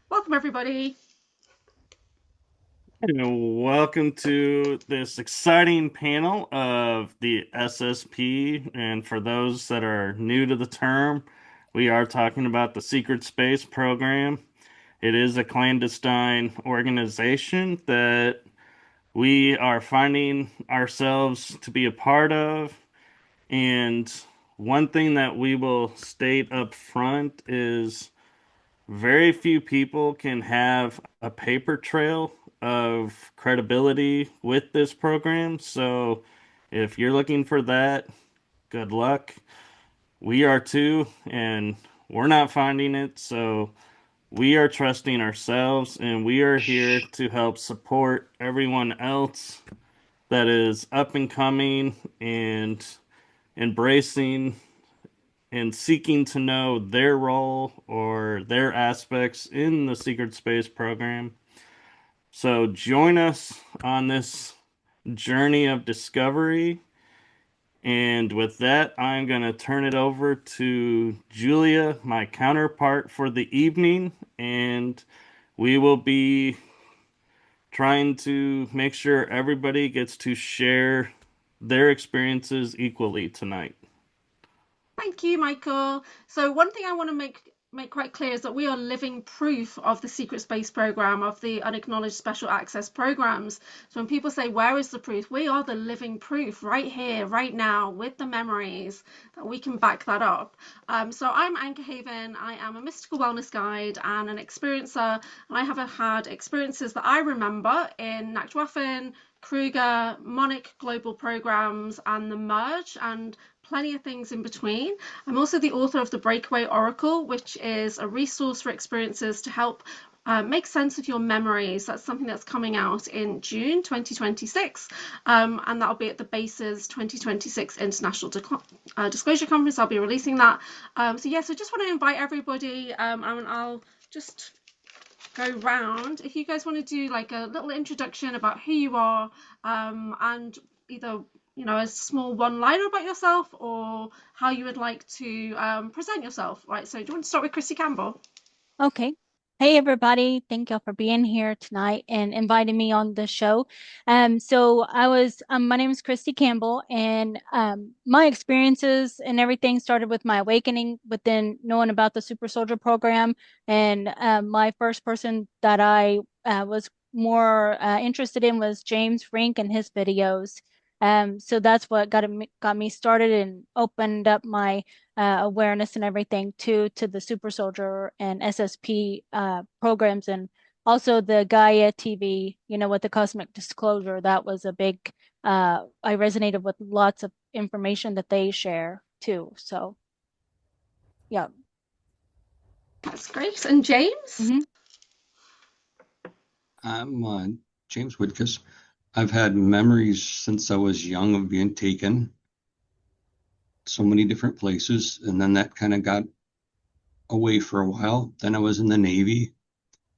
Welcome, everybody. And welcome to this exciting panel of the SSP. And for those that are new to the term, we are talking about the Secret Space Program. It is a clandestine organization that we are finding ourselves to be a part of. And one thing that we will state up front is very few people can have a paper trail of credibility with this program. So if you're looking for that, good luck. We are too, and we're not finding it. So we are trusting ourselves, and we are here to help support everyone else that is up and coming and embracing and seeking to know their role or their aspects in the secret space program. So join us on this journey of discovery. And with that, I'm going to turn it over to Julia, my counterpart for the evening. And we will be trying to make sure everybody gets to share their experiences equally tonight. Thank you, Michael. So one thing I want to make quite clear is that we are living proof of the secret space program, of the unacknowledged special access programs. So when people say, where is the proof? We are the living proof right here, right now, with the memories that we can back that up. So I'm Anchorhaven. I am a mystical wellness guide and an experiencer. And I have had experiences that I remember in Nachtwaffen, Kruger, Monic global programs, and the Merge, and plenty of things in between. I'm also the author of the Breakaway Oracle, which is a resource for experiences to help make sense of your memories. That's something that's coming out in June 2026, and that'll be at the BASES 2026 International Disclosure Conference. I'll be releasing that. So just want to invite everybody, and I'll just go round. If you guys want to do like a little introduction about who you are, and either a small one-liner about yourself or how you would like to present yourself. Right. So do you want to start with Christy Campbell? Okay. Hey everybody, thank y'all for being here tonight and inviting me on the show. My name is Christy Campbell, and my experiences and everything started with my awakening within knowing about the Super Soldier program. And my first person that I was more interested in was James Rink and his videos. So that's what got me started and opened up my awareness and everything to the Super Soldier and SSP programs, and also the Gaia TV, with the cosmic disclosure. That was a big, I resonated with lots of information that they share too. So, yeah. That's great. And James? hmm I'm James Witkus. I've had memories since I was young of being taken so many different places, and then that kind of got away for a while. Then I was in the Navy,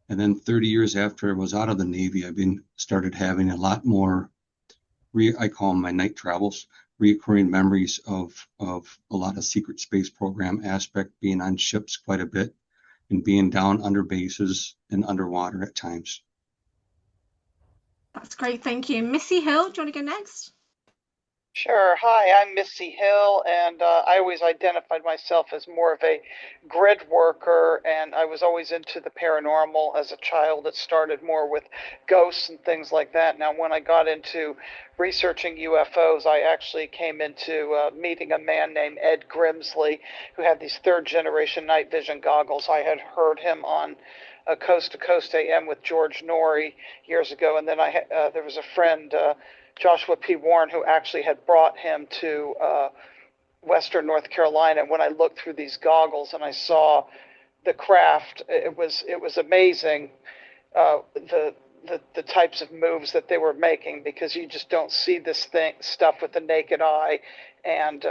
and then 30 years after I was out of the Navy, I've been started having a lot more. I call them my night travels, reoccurring memories of a lot of secret space program aspect, being on ships quite a bit, and being down under bases and underwater at times. That's great. Thank you. Missy Hill, do you want to go next? Sure. Hi, I'm Missy Hill, and I always identified myself as more of a grid worker, and I was always into the paranormal as a child. It started more with ghosts and things like that. Now, when I got into researching UFOs, I actually came into meeting a man named Ed Grimsley, who had these third generation night vision goggles. I had heard him on Coast to Coast AM with George Norrie years ago, and then there was a friend. Joshua P. Warren, who actually had brought him to Western North Carolina. And when I looked through these goggles and I saw the craft, it was amazing. The types of moves that they were making, because you just don't see this stuff with the naked eye. And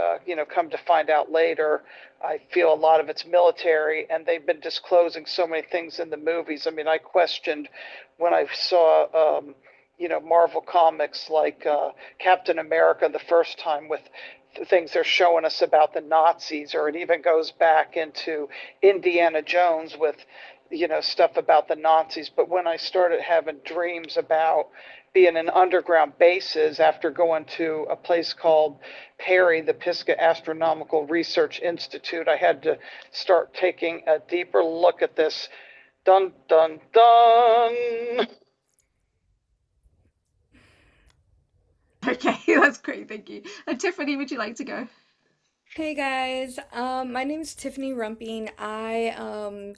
come to find out later, I feel a lot of it's military, and they've been disclosing so many things in the movies. I mean, I questioned when I saw Marvel comics like Captain America the first time with things they're showing us about the Nazis, or it even goes back into Indiana Jones with, stuff about the Nazis. But when I started having dreams about being in underground bases after going to a place called Perry, the Pisgah Astronomical Research Institute, I had to start taking a deeper look at this. Dun, dun, dun. Okay, that's great. Thank you. And Tiffany, would you like to go? Hey guys, my name's Tiffany Rumping. I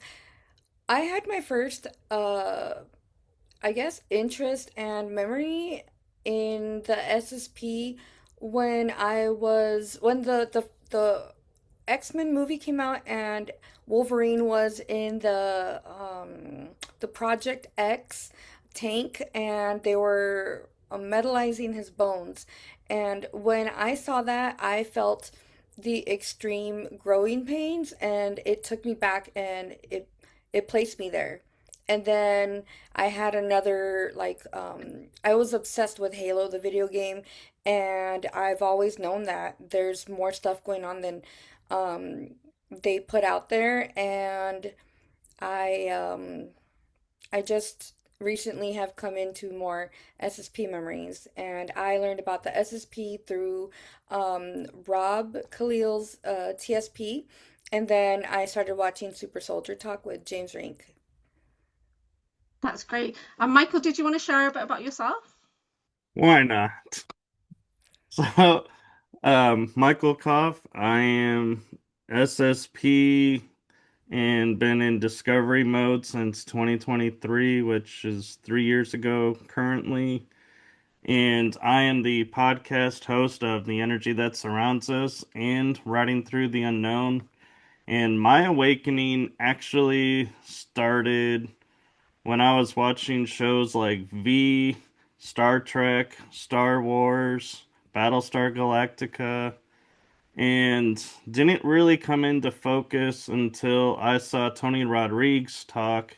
had my first I guess interest and memory in the SSP when the X-Men movie came out and Wolverine was in the Project X tank and they were metallizing his bones. And when I saw that, I felt the extreme growing pains and it took me back and it placed me there. And then I had another I was obsessed with Halo, the video game, and I've always known that there's more stuff going on than um they put out there. And I I just recently have come into more SSP memories, and I learned about the SSP through Rob Khalil's TSP, and then I started watching Super Soldier Talk with James Rink. That's great. And Michael, did you want to share a bit about yourself? Why not? So, Michael Koff, I am SSP and been in discovery mode since 2023, which is 3 years ago currently. And I am the podcast host of The Energy That Surrounds Us and Riding Through the Unknown. And my awakening actually started when I was watching shows like V, Star Trek, Star Wars, Battlestar Galactica, and didn't really come into focus until I saw Tony Rodriguez talk,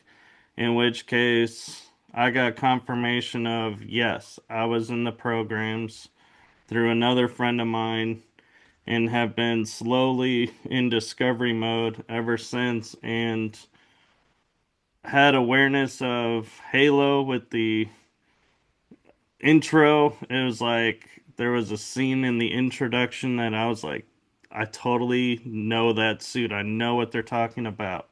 in which case I got confirmation of yes, I was in the programs through another friend of mine and have been slowly in discovery mode ever since, and had awareness of Halo with the intro. It was like there was a scene in the introduction that I was like, I totally know that suit. I know what they're talking about.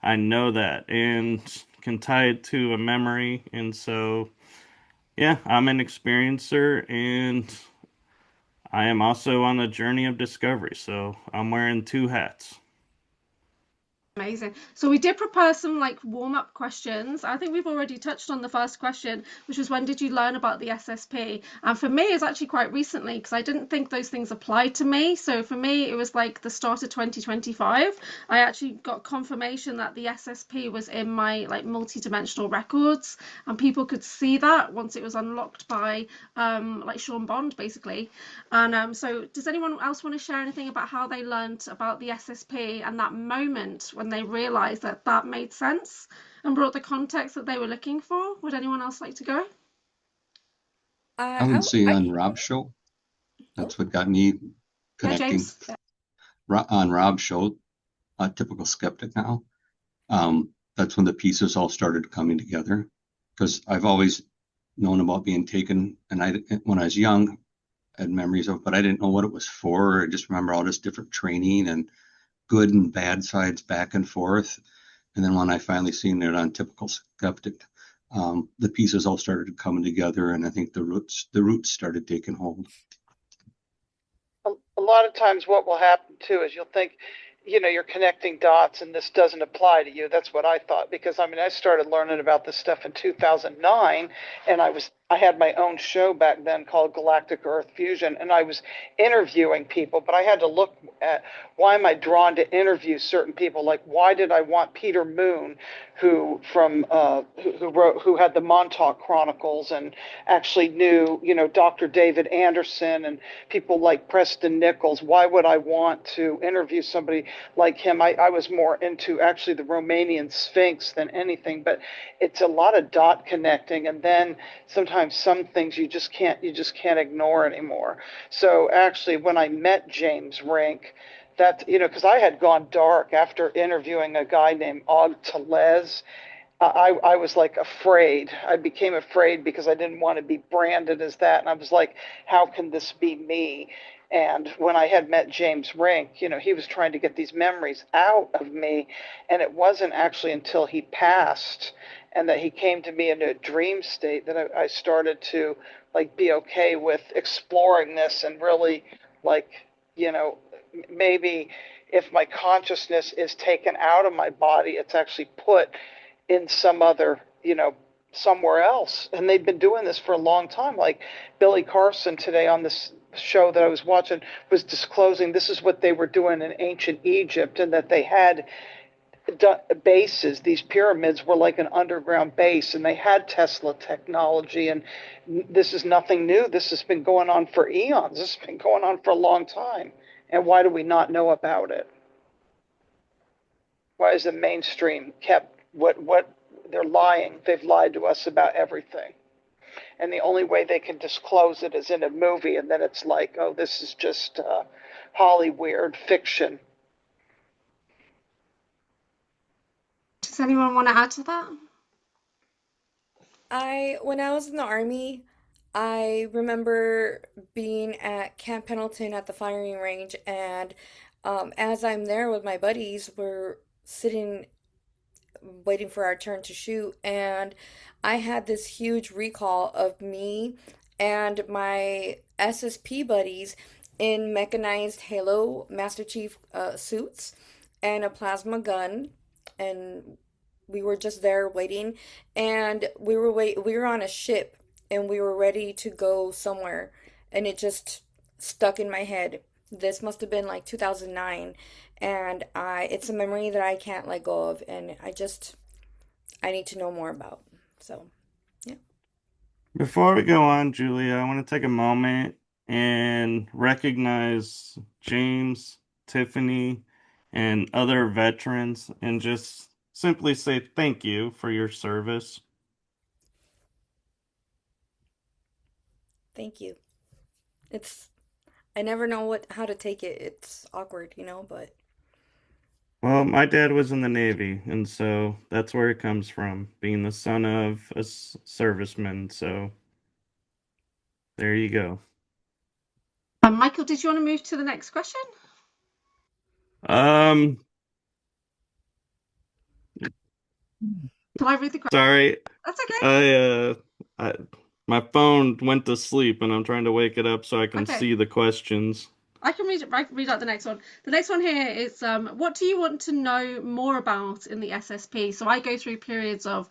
I know that and can tie it to a memory. And so, yeah, I'm an experiencer and I am also on a journey of discovery. So I'm wearing two hats. Amazing. So we did prepare some warm-up questions. I think we've already touched on the first question, which was when did you learn about the SSP? And for me, it's actually quite recently because I didn't think those things applied to me. So for me, it was like the start of 2025. I actually got confirmation that the SSP was in my multi-dimensional records, and people could see that once it was unlocked by Sean Bond, basically. And so does anyone else want to share anything about how they learned about the SSP and that moment when they realized that that made sense and brought the context that they were looking for? Would anyone else like to go? I would say on Rob's show, that's what got me connecting. James. On Rob's show, a typical skeptic now, that's when the pieces all started coming together. Because I've always known about being taken, and when I was young, I had memories of, but I didn't know what it was for. I just remember all this different training and good and bad sides back and forth. And then when I finally seen it on Typical Skeptic, the pieces all started coming together, and I think the roots started taking hold. A lot of times what will happen too is you'll think, you're connecting dots and this doesn't apply to you. That's what I thought, because I started learning about this stuff in 2009, and I had my own show back then called Galactic Earth Fusion, and I was interviewing people, but I had to look at why am I drawn to interview certain people? Like, why did I want Peter Moon, who had the Montauk Chronicles and actually knew, Dr. David Anderson and people like Preston Nichols? Why would I want to interview somebody like him? I was more into actually the Romanian Sphinx than anything, but it's a lot of dot connecting, and then sometimes sometimes some things you just can't ignore anymore. So actually, when I met James Rink, that, because I had gone dark after interviewing a guy named Og Telez. I was like afraid. I became afraid because I didn't want to be branded as that. And I was like, how can this be me? And when I had met James Rink, he was trying to get these memories out of me. And it wasn't actually until he passed and that he came to me in a dream state that I started to like be okay with exploring this and really like, maybe if my consciousness is taken out of my body, it's actually put in some other, somewhere else. And they've been doing this for a long time. Like Billy Carson today on this show that I was watching was disclosing this is what they were doing in ancient Egypt, and that they had bases. These pyramids were like an underground base, and they had Tesla technology. And this is nothing new. This has been going on for eons. This has been going on for a long time. And why do we not know about it? Why is the mainstream kept what they're lying? They've lied to us about everything. And the only way they can disclose it is in a movie, and then it's like, oh, this is just Hollywood fiction. Does anyone want to add to that? When I was in the army, I remember being at Camp Pendleton at the firing range, and as I'm there with my buddies, we're sitting waiting for our turn to shoot, and I had this huge recall of me and my SSP buddies in mechanized Halo Master Chief suits and a plasma gun, and we were just there waiting, and we were on a ship, and we were ready to go somewhere, and it just stuck in my head. This must have been like 2009, and it's a memory that I can't let go of, and I need to know more about. So, yeah. Before we go on, Julia, I want to take a moment and recognize James, Tiffany, and other veterans and just simply say thank you for your service. Thank you. I never know how to take it. It's awkward, but Well, my dad was in the Navy, and so that's where it comes from, being the son of a serviceman. So there you go. Michael, did you want to move to the next question? Um, Can I read the question? sorry. That's okay. My phone went to sleep, and I'm trying to wake it up so I can Okay. see the questions. I can read out the next one. The next one here is, what do you want to know more about in the SSP? So I go through periods of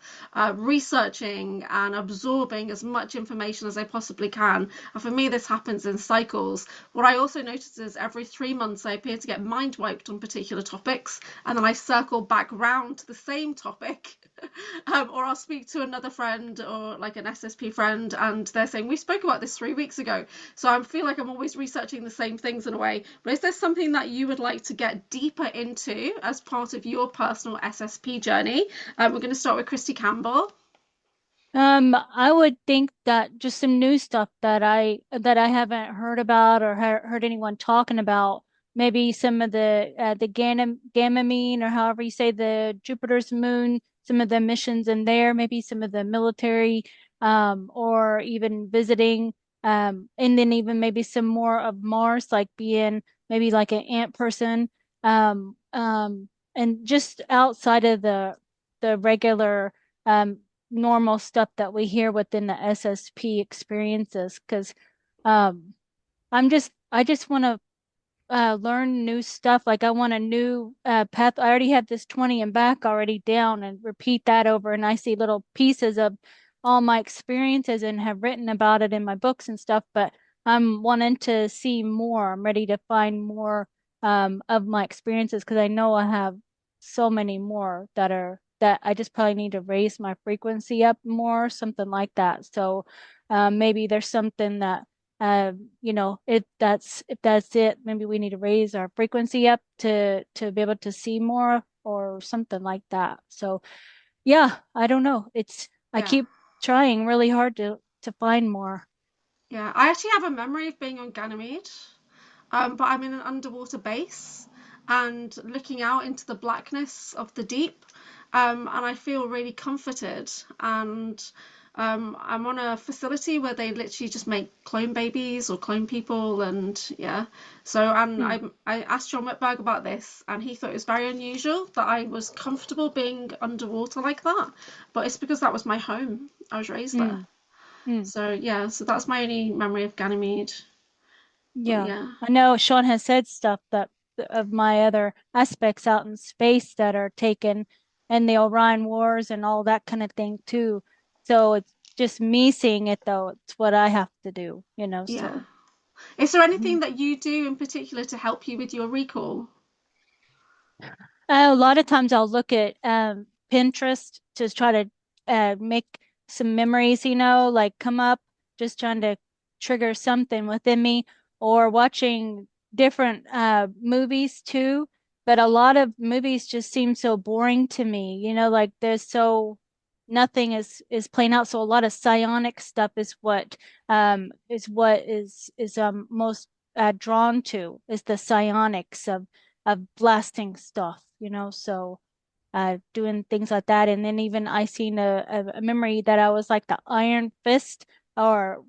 researching and absorbing as much information as I possibly can. And for me, this happens in cycles. What I also notice is every 3 months, I appear to get mind wiped on particular topics, and then I circle back round to the same topic. Or I'll speak to another friend or like an SSP friend, and they're saying, we spoke about this 3 weeks ago. So I feel like I'm always researching the same things in a way. But is there something that you would like to get deeper into as part of your personal SSP journey? We're going to start with Christy Campbell. I would think that just some new stuff that I haven't heard about or heard anyone talking about. Maybe some of the Ganymede, or however you say, the Jupiter's moon, some of the missions in there, maybe some of the military, or even visiting, and then even maybe some more of Mars, like being maybe like an ant person, and just outside of the regular normal stuff that we hear within the SSP experiences, because I just want to learn new stuff. Like I want a new path. I already have this 20 and back already down, and repeat that over, and I see little pieces of all my experiences and have written about it in my books and stuff, but I'm wanting to see more. I'm ready to find more of my experiences, because I know I have so many more that I just probably need to raise my frequency up more, something like that. So maybe there's something that if that's it, maybe we need to raise our frequency up to be able to see more or something like that. So yeah, I don't know. I keep trying really hard to to find more. Yeah, I actually have a memory of being on Ganymede, but I'm in an underwater base and looking out into the blackness of the deep, and I feel really comforted. And I'm on a facility where they literally just make clone babies or clone people, and yeah. So, and I asked John Whitberg about this, and he thought it was very unusual that I was comfortable being underwater like that, but it's because that was my home. I was raised there. So yeah, so that's my only memory of Ganymede. But Yeah, yeah. I know Sean has said stuff that of my other aspects out in space that are taken in the Orion Wars and all that kind of thing too. So it's just me seeing it though. It's what I have to do, you know, Yeah. so. Is there anything that you do in particular to help you with your recall? A lot of times I'll look at Pinterest to try to make some memories, you know, like come up, just trying to trigger something within me, or watching different movies too. But a lot of movies just seem so boring to me, you know, like there's so nothing is playing out. So a lot of psionic stuff is what is most drawn to, is the psionics of blasting stuff, you know, so doing things like that. And then even I seen a memory that I was like the Iron Fist, or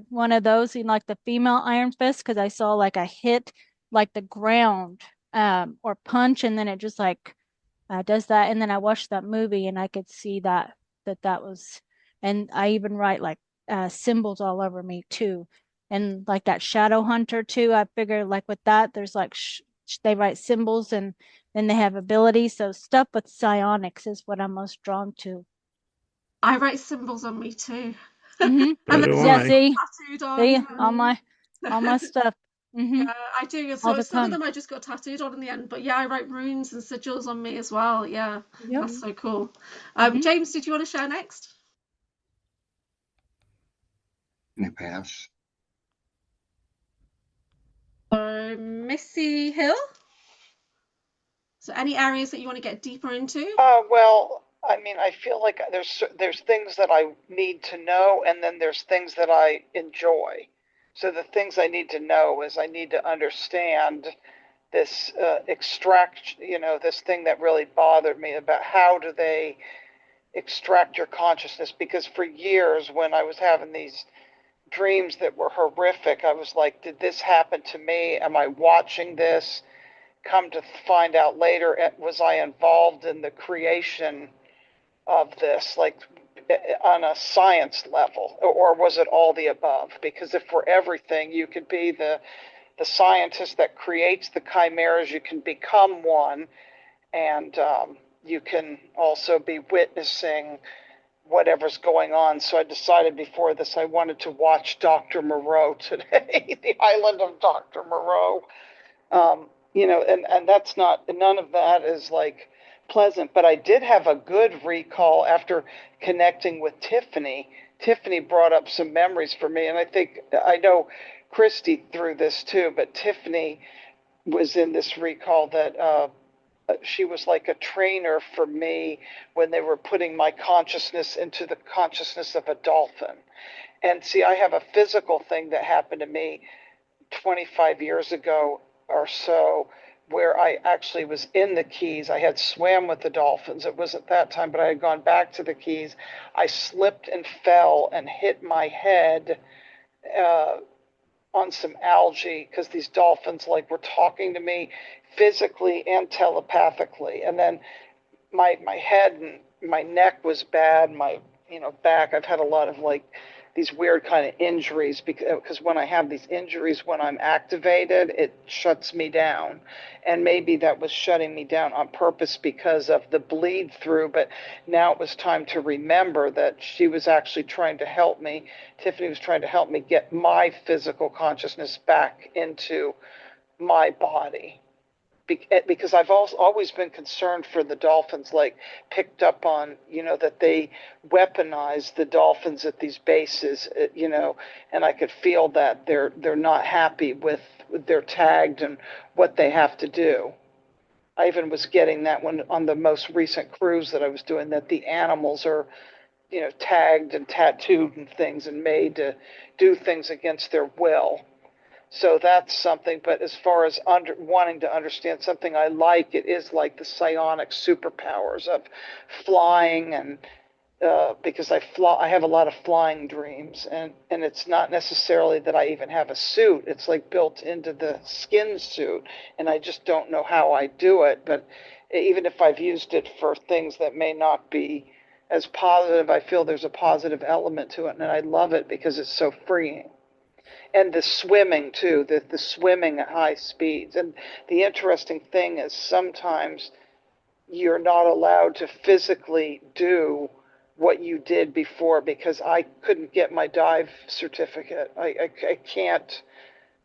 one of those in like the female Iron Fist, because I saw like a hit like the ground or punch, and then it just like does that. And then I watched that movie and I could see that was, and I even write like symbols all over me too. And like that Shadow Hunter too, I figure like with that, there's like they write symbols and then they have abilities. So stuff with psionics is what I'm most drawn to. I write symbols on me too. Mm-hmm. So And do Yeah, I. see, tattooed see, on. all my stuff. Mm-hmm. Yeah, I do. All So the some of time. them I just got tattooed on in the end, but yeah, I write runes and sigils on me as well. Yeah, Yep. that's so cool. Mm-hmm. James, did you want to share next? Can I pass? Missy Hill. So any areas that you want to get deeper into? Well, I mean, I feel like there's things that I need to know, and then there's things that I enjoy. So the things I need to know is I need to understand this this thing that really bothered me about how do they extract your consciousness. Because for years, when I was having these dreams that were horrific, I was like, did this happen to me? Am I watching this? Come to find out later, was I involved in the creation of this, like on a science level, or was it all the above? Because if we're everything, you could be the scientist that creates the chimeras, you can become one, and you can also be witnessing whatever's going on. So I decided before this I wanted to watch Dr. Moreau today, The Island of Dr. Moreau. And that's not, none of that is like pleasant, but I did have a good recall after connecting with Tiffany. Tiffany brought up some memories for me, and I know Christy through this too, but Tiffany was in this recall that she was like a trainer for me when they were putting my consciousness into the consciousness of a dolphin. And see, I have a physical thing that happened to me 25 years ago or so, where I actually was in the Keys. I had swam with the dolphins. It wasn't that time, but I had gone back to the Keys. I slipped and fell and hit my head on some algae, because these dolphins like were talking to me physically and telepathically. And then my head and my neck was bad. My back. I've had a lot of like these weird kind of injuries, because when I have these injuries, when I'm activated, it shuts me down. And maybe that was shutting me down on purpose because of the bleed through. But now it was time to remember that she was actually trying to help me. Tiffany was trying to help me get my physical consciousness back into my body, because I've always been concerned for the dolphins, like picked up on, that they weaponize the dolphins at these bases, and I could feel that they're not happy with their tagged and what they have to do. I even was getting that one on the most recent cruise that I was doing, that the animals are, tagged and tattooed and things and made to do things against their will. So that's something. But as far as wanting to understand something I like, it is like the psionic superpowers of flying, and because I have a lot of flying dreams, and it's not necessarily that I even have a suit. It's like built into the skin suit, and I just don't know how I do it. But even if I've used it for things that may not be as positive, I feel there's a positive element to it, and I love it because it's so freeing. And the swimming too, the swimming at high speeds. And the interesting thing is sometimes you're not allowed to physically do what you did before, because I couldn't get my dive certificate. I can't.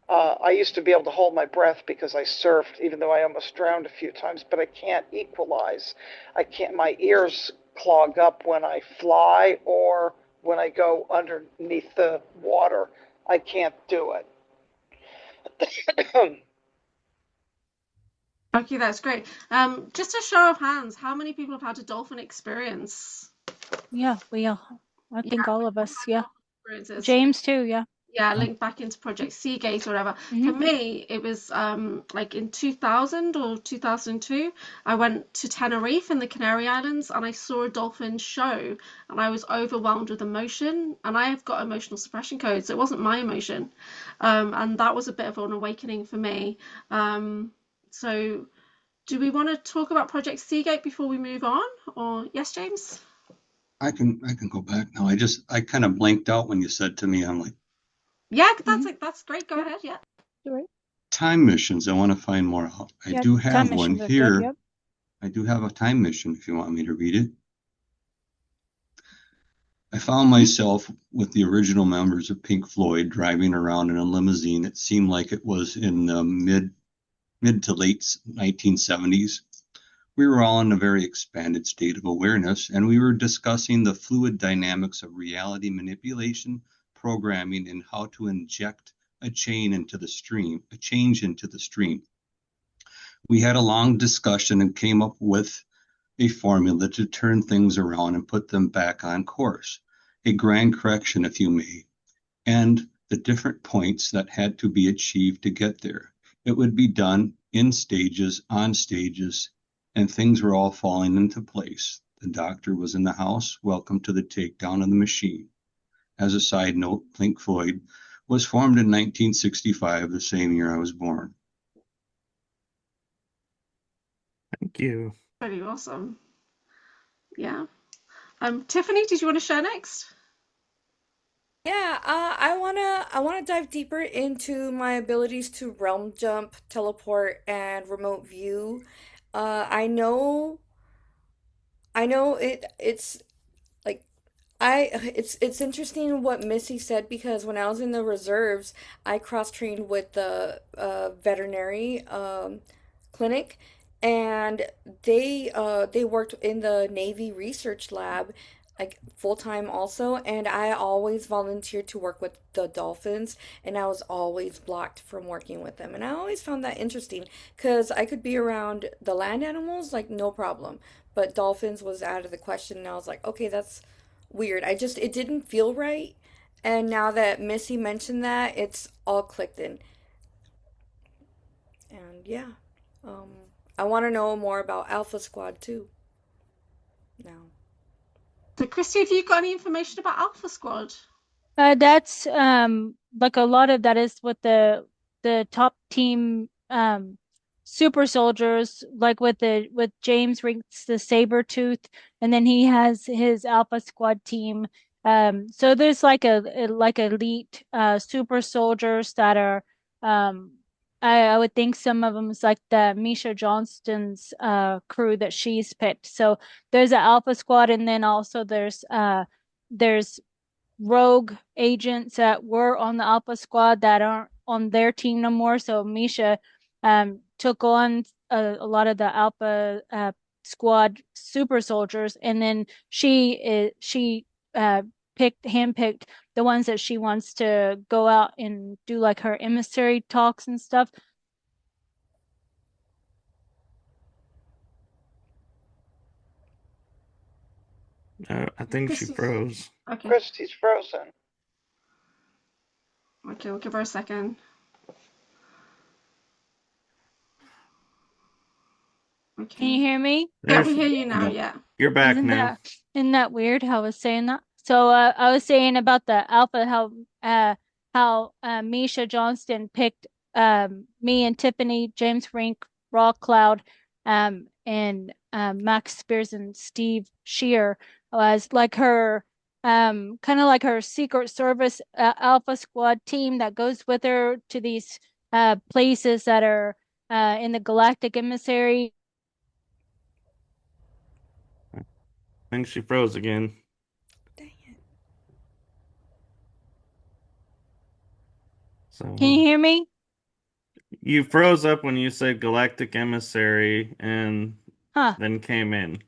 I used to be able to hold my breath because I surfed, even though I almost drowned a few times, but I can't equalize. I can't, my ears clog up when I fly or when I go underneath the water. I can't do it. Okay, that's great. Just a show of hands, how many people have had a dolphin experience? Yeah, I think all of us, yeah. Experiences. James too, yeah. Yeah, linked back into Project Seagate or whatever. For me, it was like in 2000 or 2002, I went to Tenerife in the Canary Islands and I saw a dolphin show and I was overwhelmed with emotion, and I have got emotional suppression codes, so it wasn't my emotion. And that was a bit of an awakening for me. So do we want to talk about Project Seagate before we move on? Or yes, James? I can go back now. I kind of blanked out when you said to me, I'm like, yeah, that's great. Go ahead. Yeah. Right. Time missions. I want to find more out. I do have one here. Good, yep. I do have a time mission if you want me to read it. I found myself with the original members of Pink Floyd driving around in a limousine. It seemed like it was in the mid to late 1970s. We were all in a very expanded state of awareness, and we were discussing the fluid dynamics of reality manipulation, programming, and how to inject a change into the stream. We had a long discussion and came up with a formula to turn things around and put them back on course, a grand correction, if you may, and the different points that had to be achieved to get there. It would be done in stages, on stages, and things were all falling into place. The doctor was in the house. Welcome to the takedown of the machine. As a side note, Pink Floyd was formed in 1965, the same year I was born. Thank you. Pretty awesome. Yeah. Tiffany, did you want to share next? Yeah, I wanna dive deeper into my abilities to realm jump, teleport, and remote view. I know it's like it's interesting what Missy said, because when I was in the reserves, I cross-trained with the veterinary clinic, and they worked in the Navy research lab like full time also, and I always volunteered to work with the dolphins, and I was always blocked from working with them. And I always found that interesting because I could be around the land animals like no problem, but dolphins was out of the question, and I was like, okay, that's weird. It didn't feel right. And now that Missy mentioned that, it's all clicked in. And yeah, um, I want to know more about Alpha Squad too. Now. So, Christy, have you got any information about Alpha Squad? That's like a lot of that is with the top team super soldiers, like with James Rinks the saber tooth, and then he has his Alpha Squad team. So there's like like elite super soldiers that are I would think some of them is like the Misha Johnston's crew that she's picked. So there's an Alpha Squad, and then also there's rogue agents that were on the Alpha Squad that aren't on their team no more. So Misha took on a lot of the Alpha Squad super soldiers, and then she handpicked the ones that she wants to go out and do like her emissary talks and stuff. I think she Christy's froze. okay. Christy's frozen. Okay, we'll give her a second. Okay. Can you hear me? Yeah, we hear you now. Go. Yeah. You're back Isn't now. that weird how I was saying that? So I was saying about the alpha, how Misha Johnston picked me and Tiffany, James Frink, Raw Cloud, and Max Spears and Steve Shear as like her kind of like her Secret Service Alpha Squad team that goes with her to these places that are in the Galactic Emissary. I think she froze again. Dang it. So Can you hear me? you froze up when you said Galactic Emissary and Huh. then came in.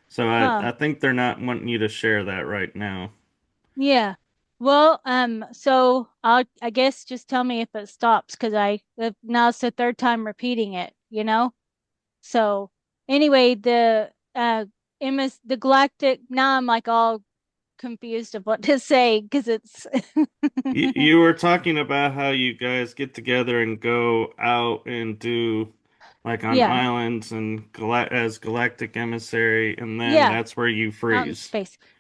So Huh. I think they're not wanting you to share that right now. Yeah. Well, so I guess just tell me if it stops because now it's the third time repeating it, you know? So anyway, the galactic, now I'm like all confused of what to say because it's You were talking about how you guys get together and go out and do like on yeah, islands and as Galactic Emissary, and then yeah, that's where you freeze.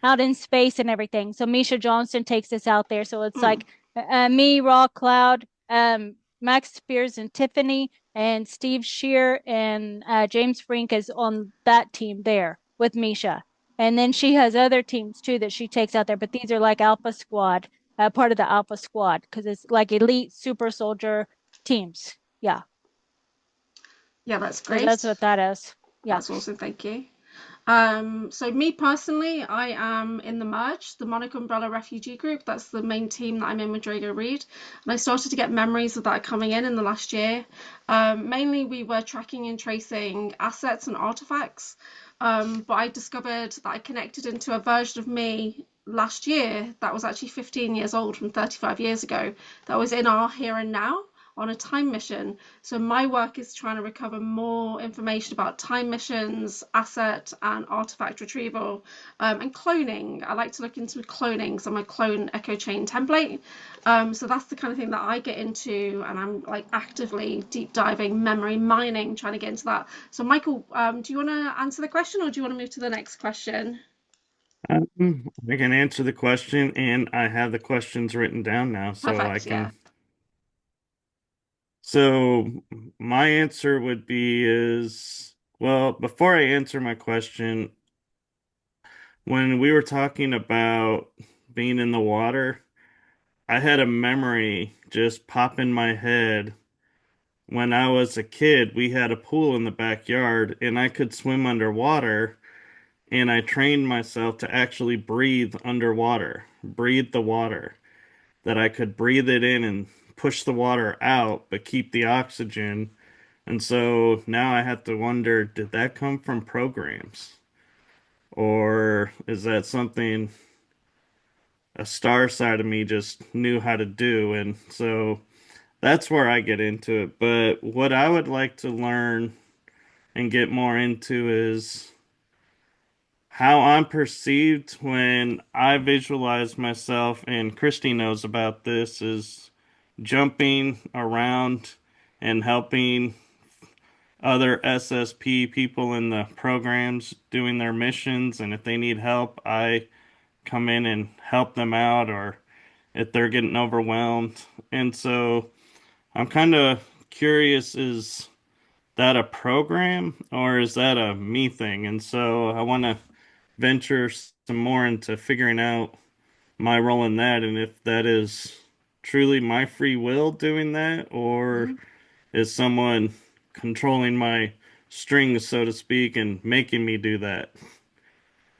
out in space and everything. So Misha Johnston takes us out there. So it's Mm. like me, Raw Cloud, Max Spears and Tiffany and Steve Shear and James Frink is on that team there with Misha. And then she has other teams too that she takes out there, but these are like Alpha Squad, part of the Alpha Squad because it's like elite super soldier teams. Yeah. Yeah, that's So great. that's what that is. Yeah. That's awesome. Thank you. So me personally, I am in the Merge, the Monarch Umbrella Refugee Group. That's the main team that I'm in with Drago Reed. And I started to get memories of that coming in the last year. Mainly we were tracking and tracing assets and artifacts. But I discovered that I connected into a version of me last year that was actually 15 years old from 35 years ago, that was in our here and now on a time mission. So my work is trying to recover more information about time missions, asset and artifact retrieval, and cloning. I like to look into cloning, so I'm a clone echo chain template. So that's the kind of thing that I get into, and I'm like actively deep diving, memory mining, trying to get into that. So Michael, do you want to answer the question, or do you want to move to the next question? I can answer the question, and I have the questions written down now, so I Perfect. Yeah. can. So my answer would be well, before I answer my question, when we were talking about being in the water, I had a memory just pop in my head. When I was a kid, we had a pool in the backyard and I could swim underwater, and I trained myself to actually breathe underwater, breathe the water, that I could breathe it in and push the water out, but keep the oxygen. And so now I have to wonder, did that come from programs? Or is that something a star side of me just knew how to do? And so that's where I get into it. But what I would like to learn and get more into is how I'm perceived when I visualize myself, and Christy knows about this, is jumping around and helping other SSP people in the programs doing their missions. And if they need help, I come in and help them out, or if they're getting overwhelmed. And so I'm kind of curious, is that a program or is that a me thing? And so I want to venture some more into figuring out my role in that, and if that is truly my free will doing that, or is someone controlling my strings, so to speak, and making me do that.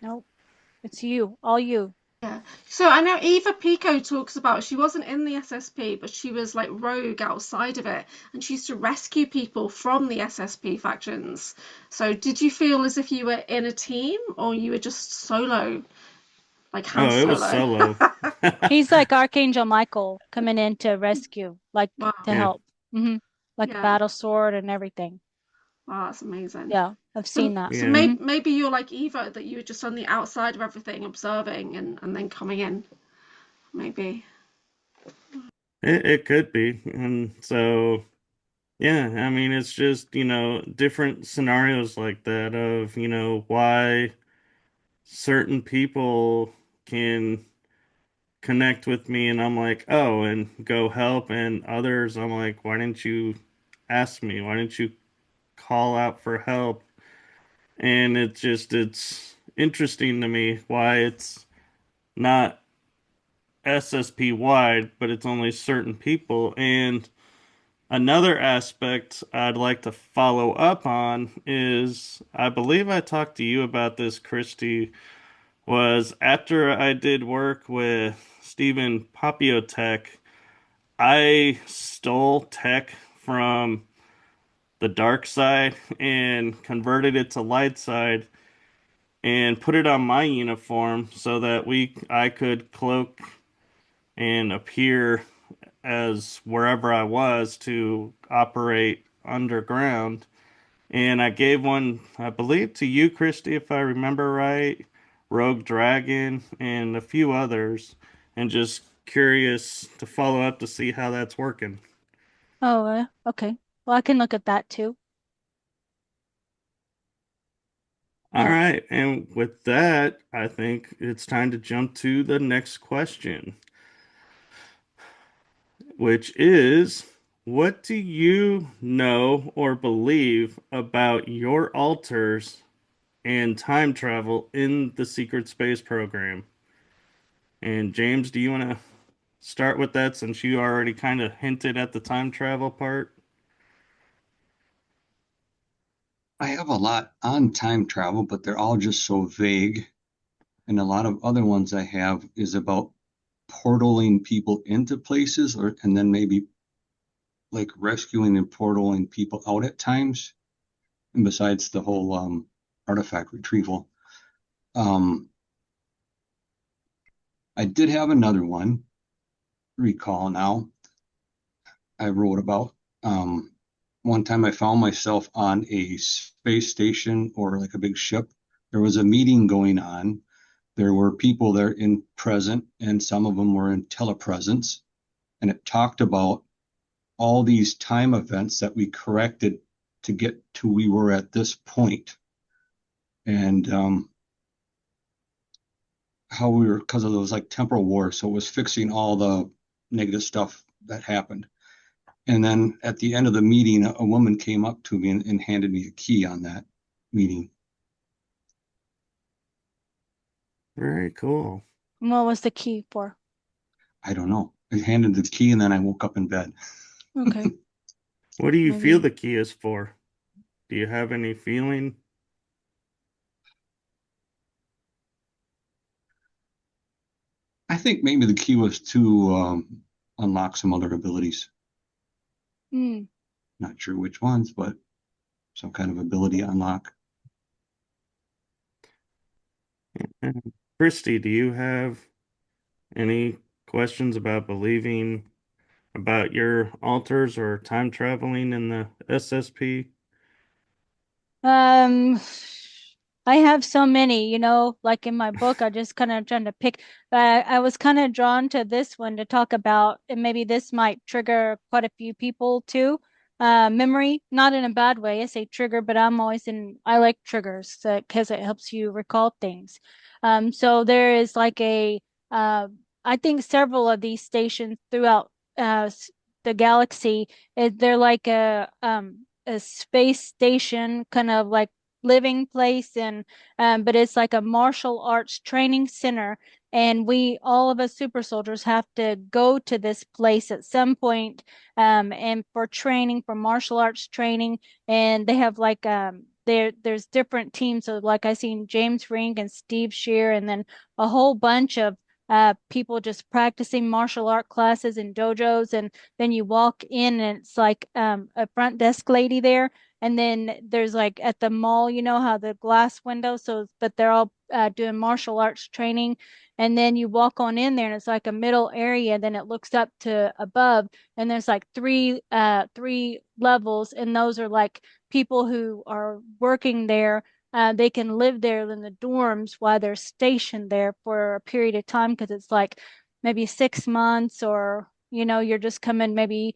Nope. It's you, all you. Yeah. So I know Eva Pico talks about, she wasn't in the SSP, but she was like rogue outside of it, and she used to rescue people from the SSP factions. So did you feel as if you were in a team, or you were just solo, like Han Oh, it was Solo? solo. He's like Archangel Michael coming in to rescue, like to Wow. Yeah. help. Like a Yeah. battle sword and everything. Oh, that's amazing. Yeah, I've So, seen that. so Yeah. maybe you're like Eva, that you were just on the outside of everything, observing and then coming in. Maybe. It could be. And so, yeah, I mean, it's just, different scenarios like that of, why certain people can connect with me and I'm like, oh, and go help. And others, I'm like, why didn't you ask me? Why didn't you call out for help? And it's interesting to me why it's not SSP wide, but it's only certain people. And another aspect I'd like to follow up on is I believe I talked to you about this, Christy, was after I did work with Stephen Popiotech, I stole tech from the dark side and converted it to light side and put it on my uniform so that I could cloak and appear as wherever I was to operate underground. And I gave one, I believe, to you, Christy, if I remember right, Rogue Dragon, and a few others. And just curious to follow up to see how that's working. Oh, okay. Well, I can look at that too. All Yeah. right. And with that, I think it's time to jump to the next question, which is, what do you know or believe about your alters and time travel in the secret space program? And James, do you want to start with that since you already kind of hinted at the time travel part? I have a lot on time travel, but they're all just so vague. And a lot of other ones I have is about portaling people into places and then maybe like rescuing and portaling people out at times. And besides the whole artifact retrieval. I did have another one, recall now, I wrote about. One time I found myself on a space station or like a big ship. There was a meeting going on. There were people there in present, and some of them were in telepresence. And it talked about all these time events that we corrected to get to we were at this point. And how we were, because of those like temporal wars. So it was fixing all the negative stuff that happened. And then at the end of the meeting, a woman came up to me and handed me a key on that meeting. Very cool. And what was the key for? I don't know. I handed the key and then I woke up in bed. Okay. What do you feel Maybe. the key is for? Do you have any feeling? I think maybe the key was to unlock some other abilities. Mm. Not sure which ones, but some kind of ability unlock. And Christy, do you have any questions about believing about your alters or time traveling in the SSP? I have so many, like in my book, I just kind of trying to pick. I was kind of drawn to this one to talk about, and maybe this might trigger quite a few people too. Memory, not in a bad way. I say trigger, but I like triggers because it helps you recall things. So there is like uh, I think several of these stations throughout the galaxy. They're like a space station, kind of like living place, and but it's like a martial arts training center, and we all of us super soldiers have to go to this place at some point, and for training, for martial arts training. And they have like there's different teams. So like I seen James Rink and Steve Shear, and then a whole bunch of people just practicing martial art classes in dojos. And then you walk in and it's like a front desk lady there. And then there's like at the mall, you know how the glass window, so but they're all doing martial arts training. And then you walk on in there and it's like a middle area, then it looks up to above, and there's like three levels, and those are like people who are working there, they can live there in the dorms while they're stationed there for a period of time, because it's like maybe 6 months, or you're just coming maybe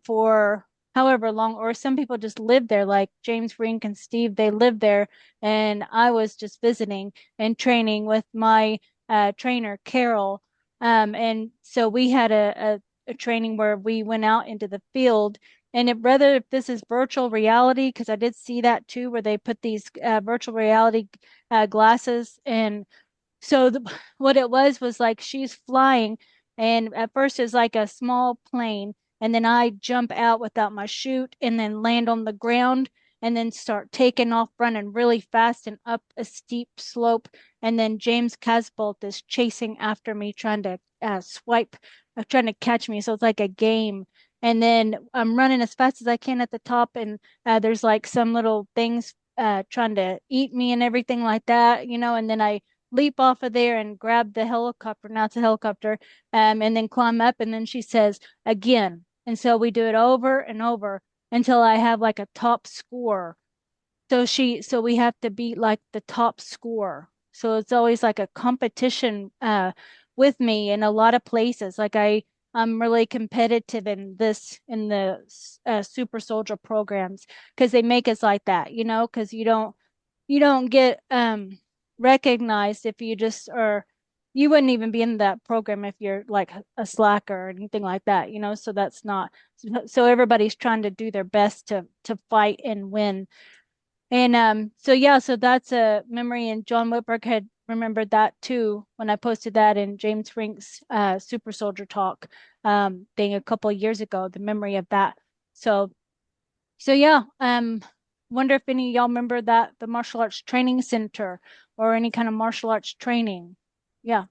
for however long, or some people just live there, like James Rink and Steve, they live there, and I was just visiting and training with my trainer Carol, and so we had a training where we went out into the field. And whether if this is virtual reality, because I did see that too, where they put these virtual reality glasses. And so what it was like she's flying, and at first it's like a small plane, and then I jump out without my chute and then land on the ground and then start taking off running really fast and up a steep slope. And then James Casbolt is chasing after me, trying to trying to catch me. So it's like a game. And then I'm running as fast as I can at the top, and there's like some little things trying to eat me and everything like that, and then I leap off of there and grab the helicopter. Now it's a helicopter, and then climb up. And then she says again. And so we do it over and over until I have like a top score. So we have to beat like the top score. So it's always like a competition with me in a lot of places. Like I'm really competitive in the super soldier programs, because they make us like that, because you don't get recognized if you just are. You wouldn't even be in that program if you're like a slacker or anything like that, so that's not. So everybody's trying to do their best to fight and win. And so yeah, so that's a memory, and John Whitberg had remembered that too when I posted that in James Frink's Super Soldier Talk thing a couple of years ago, the memory of that. So yeah, wonder if any of y'all remember that, the martial arts training center or any kind of martial arts training. Yeah.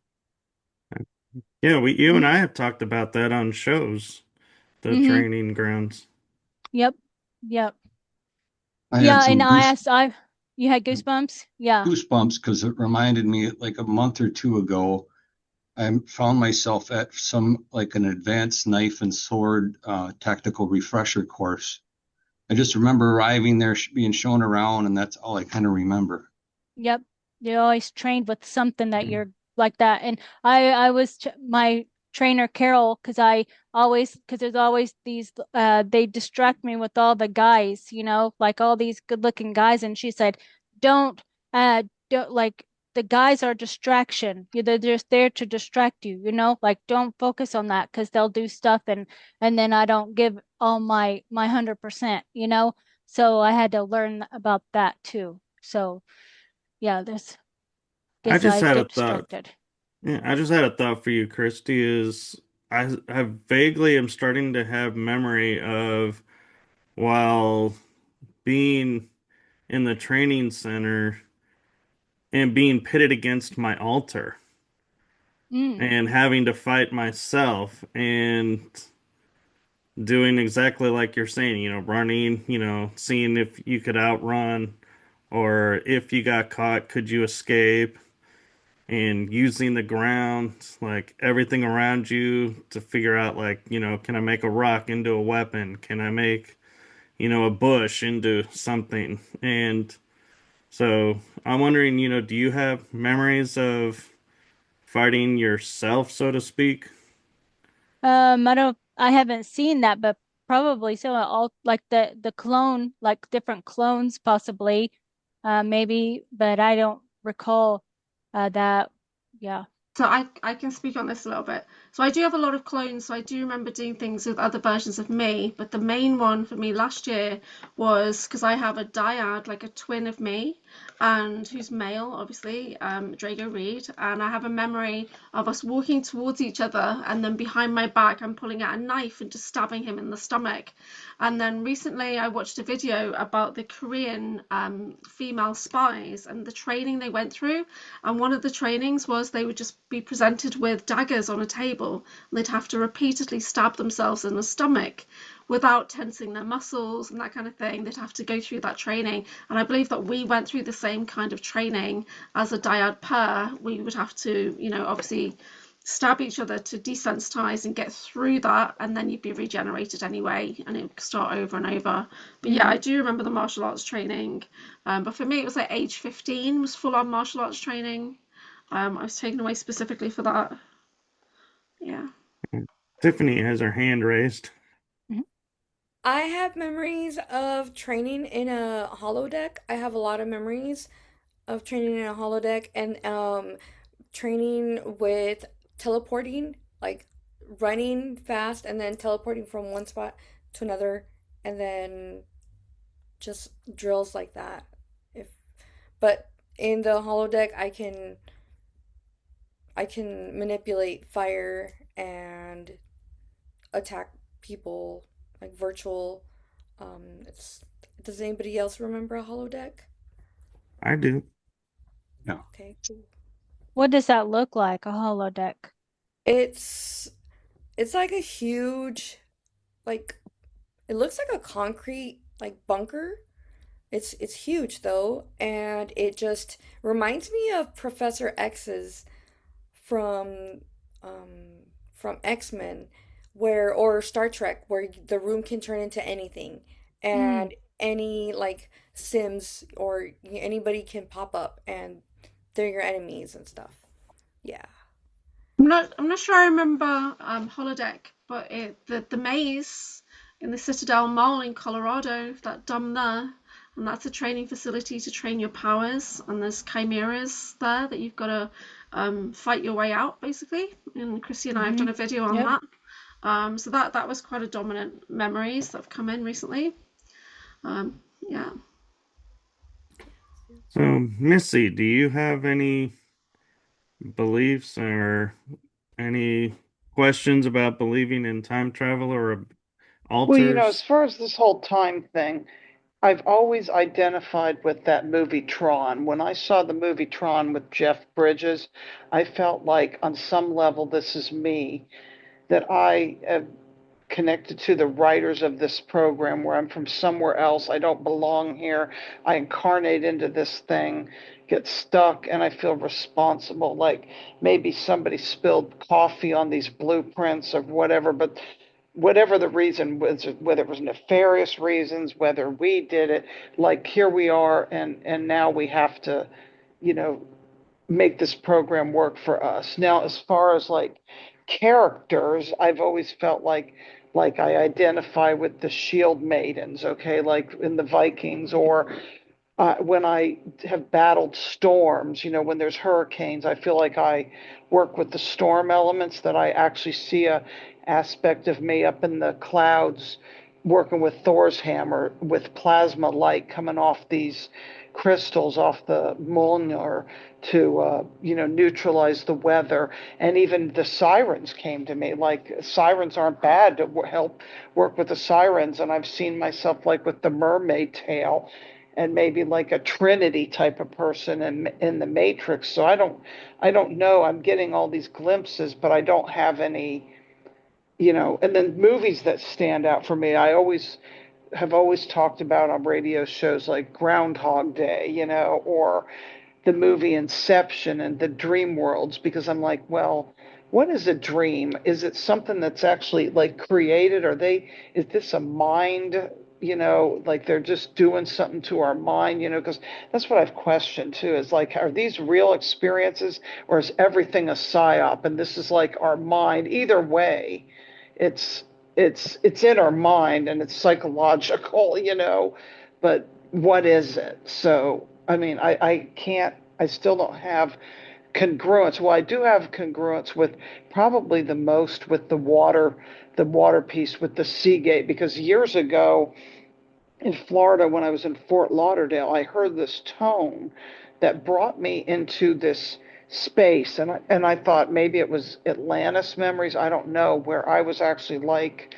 Yeah, you and I have talked about that on shows, the training grounds. Yep. Yep. I had Yeah, some and you had goosebumps? Yeah. goosebumps because it reminded me, like a month or two ago, I found myself at an advanced knife and sword tactical refresher course. I just remember arriving there, being shown around, and that's all I kind of remember. Yep. You're always trained with something that you're like that. And I was my trainer Carol, because there's always these they distract me with all the guys, like all these good looking guys. And she said, don't don't like, the guys are distraction. They're just there to distract you, like don't focus on that, because they'll do stuff, and then I don't give all my 100%, so I had to learn about that too. So yeah, I guess just I had a get thought. distracted. Yeah, I just had a thought for you, Christy, is I vaguely am starting to have memory of while being in the training center and being pitted against my altar and having to fight myself and doing exactly like you're saying, running, seeing if you could outrun, or if you got caught, could you escape? And using the ground, like everything around you to figure out, like, can I make a rock into a weapon? Can I make, a bush into something? And so I'm wondering, do you have memories of fighting yourself, so to speak? I haven't seen that, but probably so. All like the clone, like different clones possibly, maybe, but I don't recall that. Yeah. So I can speak on this a little bit. So I do have a lot of clones, so I do remember doing things with other versions of me, but the main one for me last year was because I have a dyad, like a twin of me, and who's male, obviously, Drago Reed, and I have a memory of us walking towards each other, and then behind my back I'm pulling out a knife and just stabbing him in the stomach. And then recently I watched a video about the Korean female spies and the training they went through, and one of the trainings was they would just be presented with daggers on a table, and they'd have to repeatedly stab themselves in the stomach without tensing their muscles and that kind of thing. They'd have to go through that training, and I believe that we went through the same kind of training as a dyad pair. We would have to, obviously stab each other to desensitize and get through that, and then you'd be regenerated anyway, and it would start over and over. But yeah, I do remember the martial arts training. But for me, it was like age 15 was full on martial arts training. I was taken away specifically for that. Yeah. Tiffany has her hand raised. I have memories of training in a holodeck. I have a lot of memories of training in a holodeck and training with teleporting, like running fast and then teleporting from one spot to another, and then just drills like that. If but in the holodeck, I can manipulate fire and attack people like virtual. It's Does anybody else remember a holodeck? I do. No. Okay, cool. What does that look like, a holodeck? It's it's like a huge, like it looks like a concrete like bunker. It's huge though, and it just reminds me of Professor X's from from X-Men, where or Star Trek, where the room can turn into anything, Mm. and any like Sims or anybody can pop up and they're your enemies and stuff. Yeah. I'm not sure I remember holodeck, but the maze in the Citadel Mall in Colorado, that dome there, and that's a training facility to train your powers. And there's chimeras there that you've got to fight your way out, basically. And Christy and I have done a video on Yep. that. So that was quite a dominant memories that have come in recently. Yeah. So, Missy, do you have any beliefs or any questions about believing in time travel or Well, you know, as alters? far as this whole time thing, I've always identified with that movie Tron. When I saw the movie Tron with Jeff Bridges, I felt like on some level this is me, that I have connected to the writers of this program where I'm from somewhere else. I don't belong here. I incarnate into this thing, get stuck, and I feel responsible. Like maybe somebody spilled coffee on these blueprints or whatever, but whatever the reason was, whether it was nefarious reasons, whether we did it, like here we are, and now we have to, you know, make this program work for us. Now, as far as like characters, I've always felt like I identify with the shield maidens, okay, like in the Vikings, or when I have battled storms, you know, when there's hurricanes, I feel like I work with the storm elements, that I actually see a aspect of me up in the clouds working with Thor's hammer with plasma light coming off these crystals off the Mjolnir to neutralize the weather. And even the sirens came to me. Like sirens aren't bad to help work with the sirens, and I've seen myself like with the mermaid tail and maybe like a Trinity type of person in the Matrix. So I don't know. I'm getting all these glimpses, but I don't have any, and then movies that stand out for me. I always talked about on radio shows like Groundhog Day, or the movie Inception and the dream worlds, because I'm like, well, what is a dream? Is it something that's actually like created? Is this a mind, like they're just doing something to our mind, because that's what I've questioned too, is like, are these real experiences or is everything a psyop? And this is like our mind. Either way, it's it's in our mind and it's psychological, but what is it? So I mean, I can't, I still don't have congruence. Well, I do have congruence with probably the most with the water piece with the Seagate, because years ago in Florida, when I was in Fort Lauderdale, I heard this tone that brought me into this space, and I thought maybe it was Atlantis memories. I don't know, where I was actually like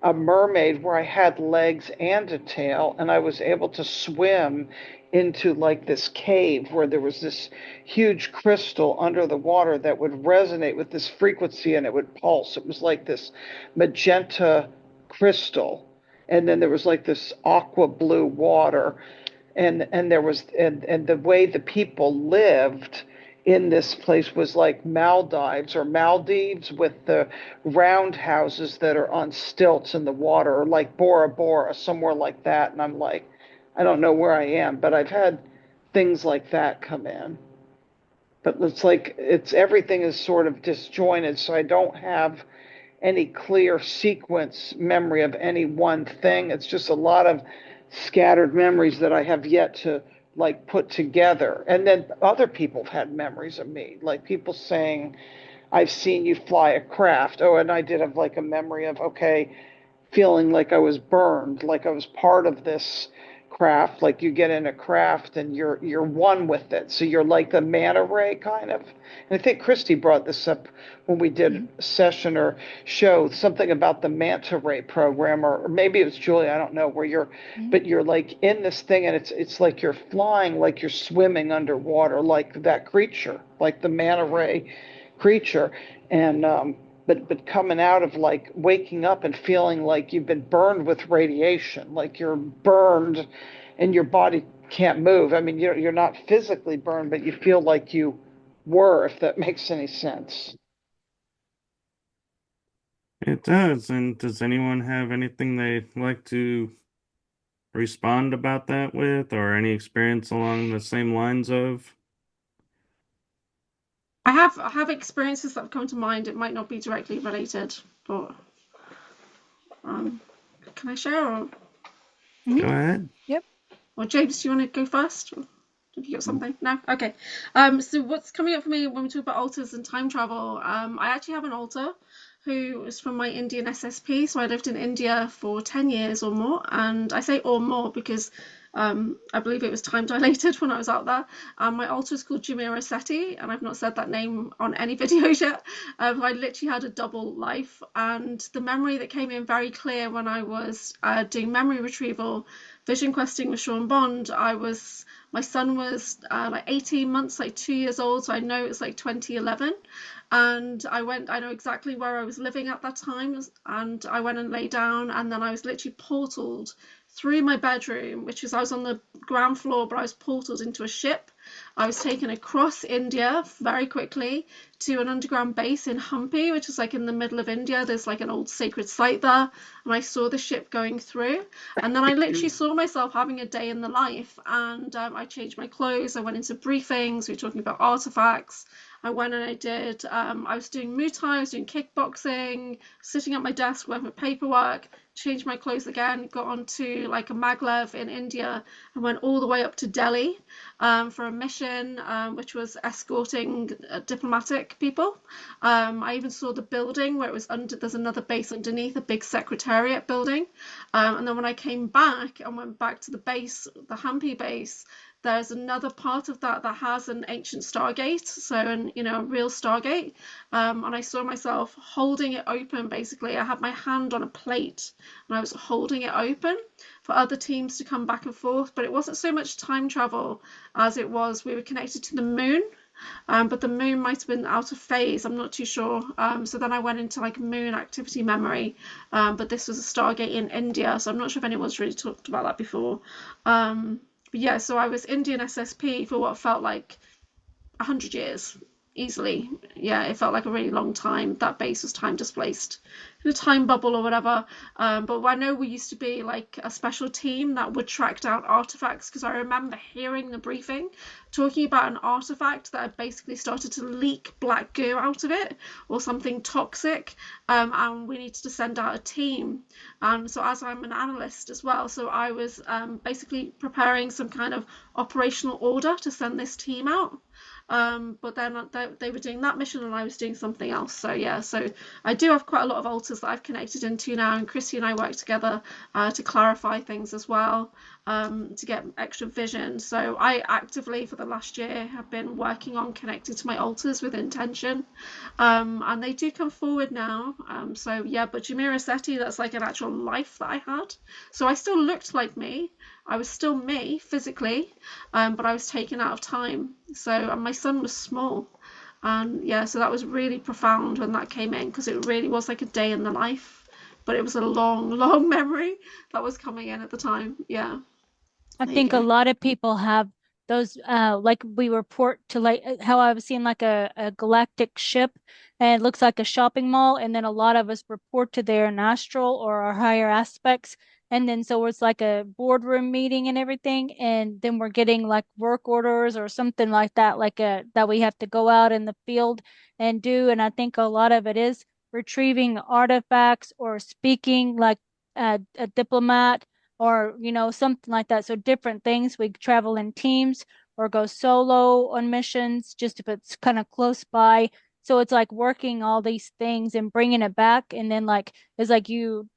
a mermaid, where I had legs and a tail, and I was able to swim into like this cave where there was this huge crystal under the water that would resonate with this frequency and it would pulse. It was like this magenta crystal. And then there was like this aqua blue water, and there was and the way the people lived in this place was like Maldives or Maldives with the round houses that are on stilts in the water, or like Bora Bora, somewhere like that. And I'm like, I don't know where I am, but I've had things like that come in. But it's like everything is sort of disjointed, so I don't have any clear sequence memory of any one thing. It's just a lot of scattered memories that I have yet to like put together. And then other people have had memories of me, like people saying, I've seen you fly a craft. Oh, and I did have like a memory of, okay, feeling like I was burned, like I was part of this craft. Like you get in a craft and you're one with it. So you're like the manta ray kind of. And I think Christy brought this up when we did a session or show, something about the manta ray program, or maybe it was Julie, I don't know, where but you're like in this thing and it's like you're flying, like you're swimming underwater, like that creature, like the manta ray creature. And but coming out of like waking up and feeling like you've been burned with radiation, like you're burned and your body can't move. I mean, you're not physically burned, but you feel like you were, if that makes any sense. It does. And does anyone have anything they'd like to respond about that with, or any experience along the same lines of? I have experiences that have come to mind. It might not be directly related, but can I share? Or Go ahead. Yep. Or James, do you want to go first? Or did you got something? No? Okay. So what's coming up for me when we talk about alters and time travel? I actually have an alter who was from my Indian SSP. So I lived in India for 10 years or more. And I say or more because I believe it was time dilated when I was out there. My alter is called Jamira Sethi, and I've not said that name on any videos yet. I literally had a double life, and the memory that came in very clear when I was doing memory retrieval, vision questing with Sean Bond, my son was like 18 months, like 2 years old, so I know it's like 2011. And I know exactly where I was living at that time, and I went and lay down, and then I was literally portaled through my bedroom, which was, I was on the ground floor, but I was portaled into a ship. I was taken across India very quickly to an underground base in Hampi, which is like in the middle of India. There's like an old sacred site there, and I saw the ship going through. And then I literally saw myself having a day in the life, and I changed my clothes. I went into briefings. We were talking about artifacts. I went and I was doing Muay Thai, I was doing kickboxing, sitting at my desk working with paperwork, changed my clothes again, got onto like a maglev in India and went all the way up to Delhi for a mission, which was escorting diplomatic people. I even saw the building where it was there's another base underneath, a big secretariat building. And then when I came back and went back to the base, the Hampi base, there's another part of that has an ancient Stargate, so a real Stargate, and I saw myself holding it open. Basically, I had my hand on a plate and I was holding it open for other teams to come back and forth. But it wasn't so much time travel as it was we were connected to the moon, but the moon might have been out of phase. I'm not too sure. So then I went into like moon activity memory, but this was a Stargate in India, so I'm not sure if anyone's really talked about that before. But yeah, so I was Indian SSP for what felt like 100 years, easily. Yeah, it felt like a really long time. That base was time displaced in a time bubble or whatever. But I know we used to be like a special team that would track down artifacts, because I remember hearing the briefing talking about an artifact that had basically started to leak black goo out of it or something toxic, and we needed to send out a team. So as I'm an analyst as well, so I was basically preparing some kind of operational order to send this team out. But then they were doing that mission and I was doing something else. So yeah, so I do have quite a lot of alters that I've connected into now, and Christy and I work together to clarify things as well, to get extra vision. So I actively for the last year have been working on connecting to my alters with intention, and they do come forward now. So yeah, but Jamira Sethi, that's like an actual life that I had. So I still looked like me. I was still me physically, but I was taken out of time. So, and my son was small. And yeah, so that was really profound when that came in, because it really was like a day in the life, but it was a long, long memory that was coming in at the time. Yeah. I think a lot of people have those like we report to like how I was seeing like a galactic ship and it looks like a shopping mall, and then a lot of us report to their astral or our higher aspects. And then so it's like a boardroom meeting and everything, and then we're getting like work orders or something like that, like a that we have to go out in the field and do. And I think a lot of it is retrieving artifacts or speaking like a diplomat or something like that. So different things. We travel in teams or go solo on missions, just if it's kind of close by. So it's like working all these things and bringing it back, and then like it's like you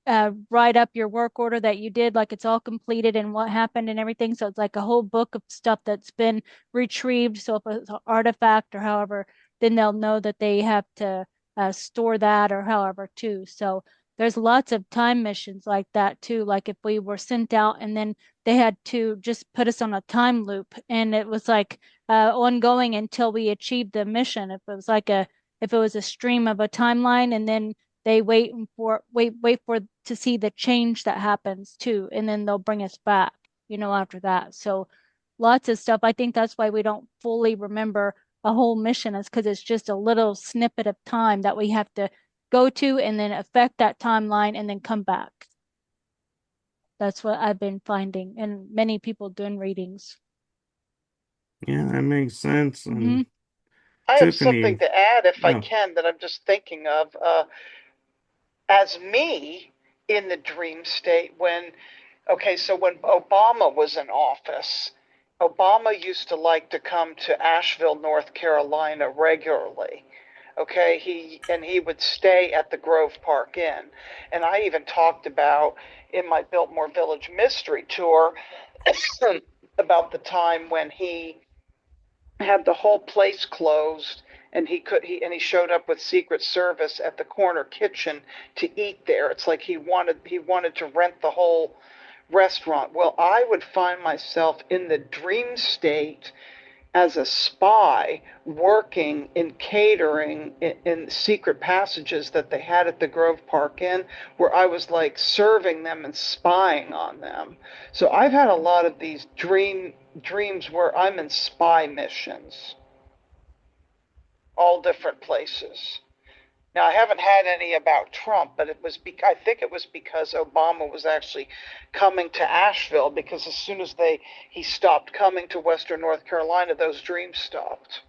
write up your work order that you did, like it's all completed and what happened and everything. So it's like a whole book of stuff that's been retrieved. So if it's an artifact or however, then they'll know that they have to store that or however too. So there's lots of time missions like that too. Like if we were sent out and then they had to just put us on a time loop, and it was like ongoing until we achieved the mission. If it was a stream of a timeline, and then they wait for to see the change that happens too, and then they'll bring us back, after that. So lots of stuff. I think that's why we don't fully remember a whole mission, is because it's just a little snippet of time that we have to go to and then affect that timeline and then come back. That's what I've been finding, and many people doing readings. Yeah, that makes sense. Mhm. I have Tiffany, something to add, if I no. can, that I'm just thinking of. As me in the dream state so when Obama was in office, Obama used to like to come to Asheville, North Carolina regularly. Okay, he would stay at the Grove Park Inn. And I even talked about in my Biltmore Village mystery tour about the time when he had the whole place closed, and he showed up with Secret Service at the corner kitchen to eat there. It's like he wanted to rent the whole restaurant. Well, I would find myself in the dream state as a spy working in catering in secret passages that they had at the Grove Park Inn, where I was like serving them and spying on them. So I've had a lot of these dreams where I'm in spy missions, all different places. Now, I haven't had any about Trump, but I think it was because Obama was actually coming to Asheville, because as soon as he stopped coming to Western North Carolina, those dreams stopped.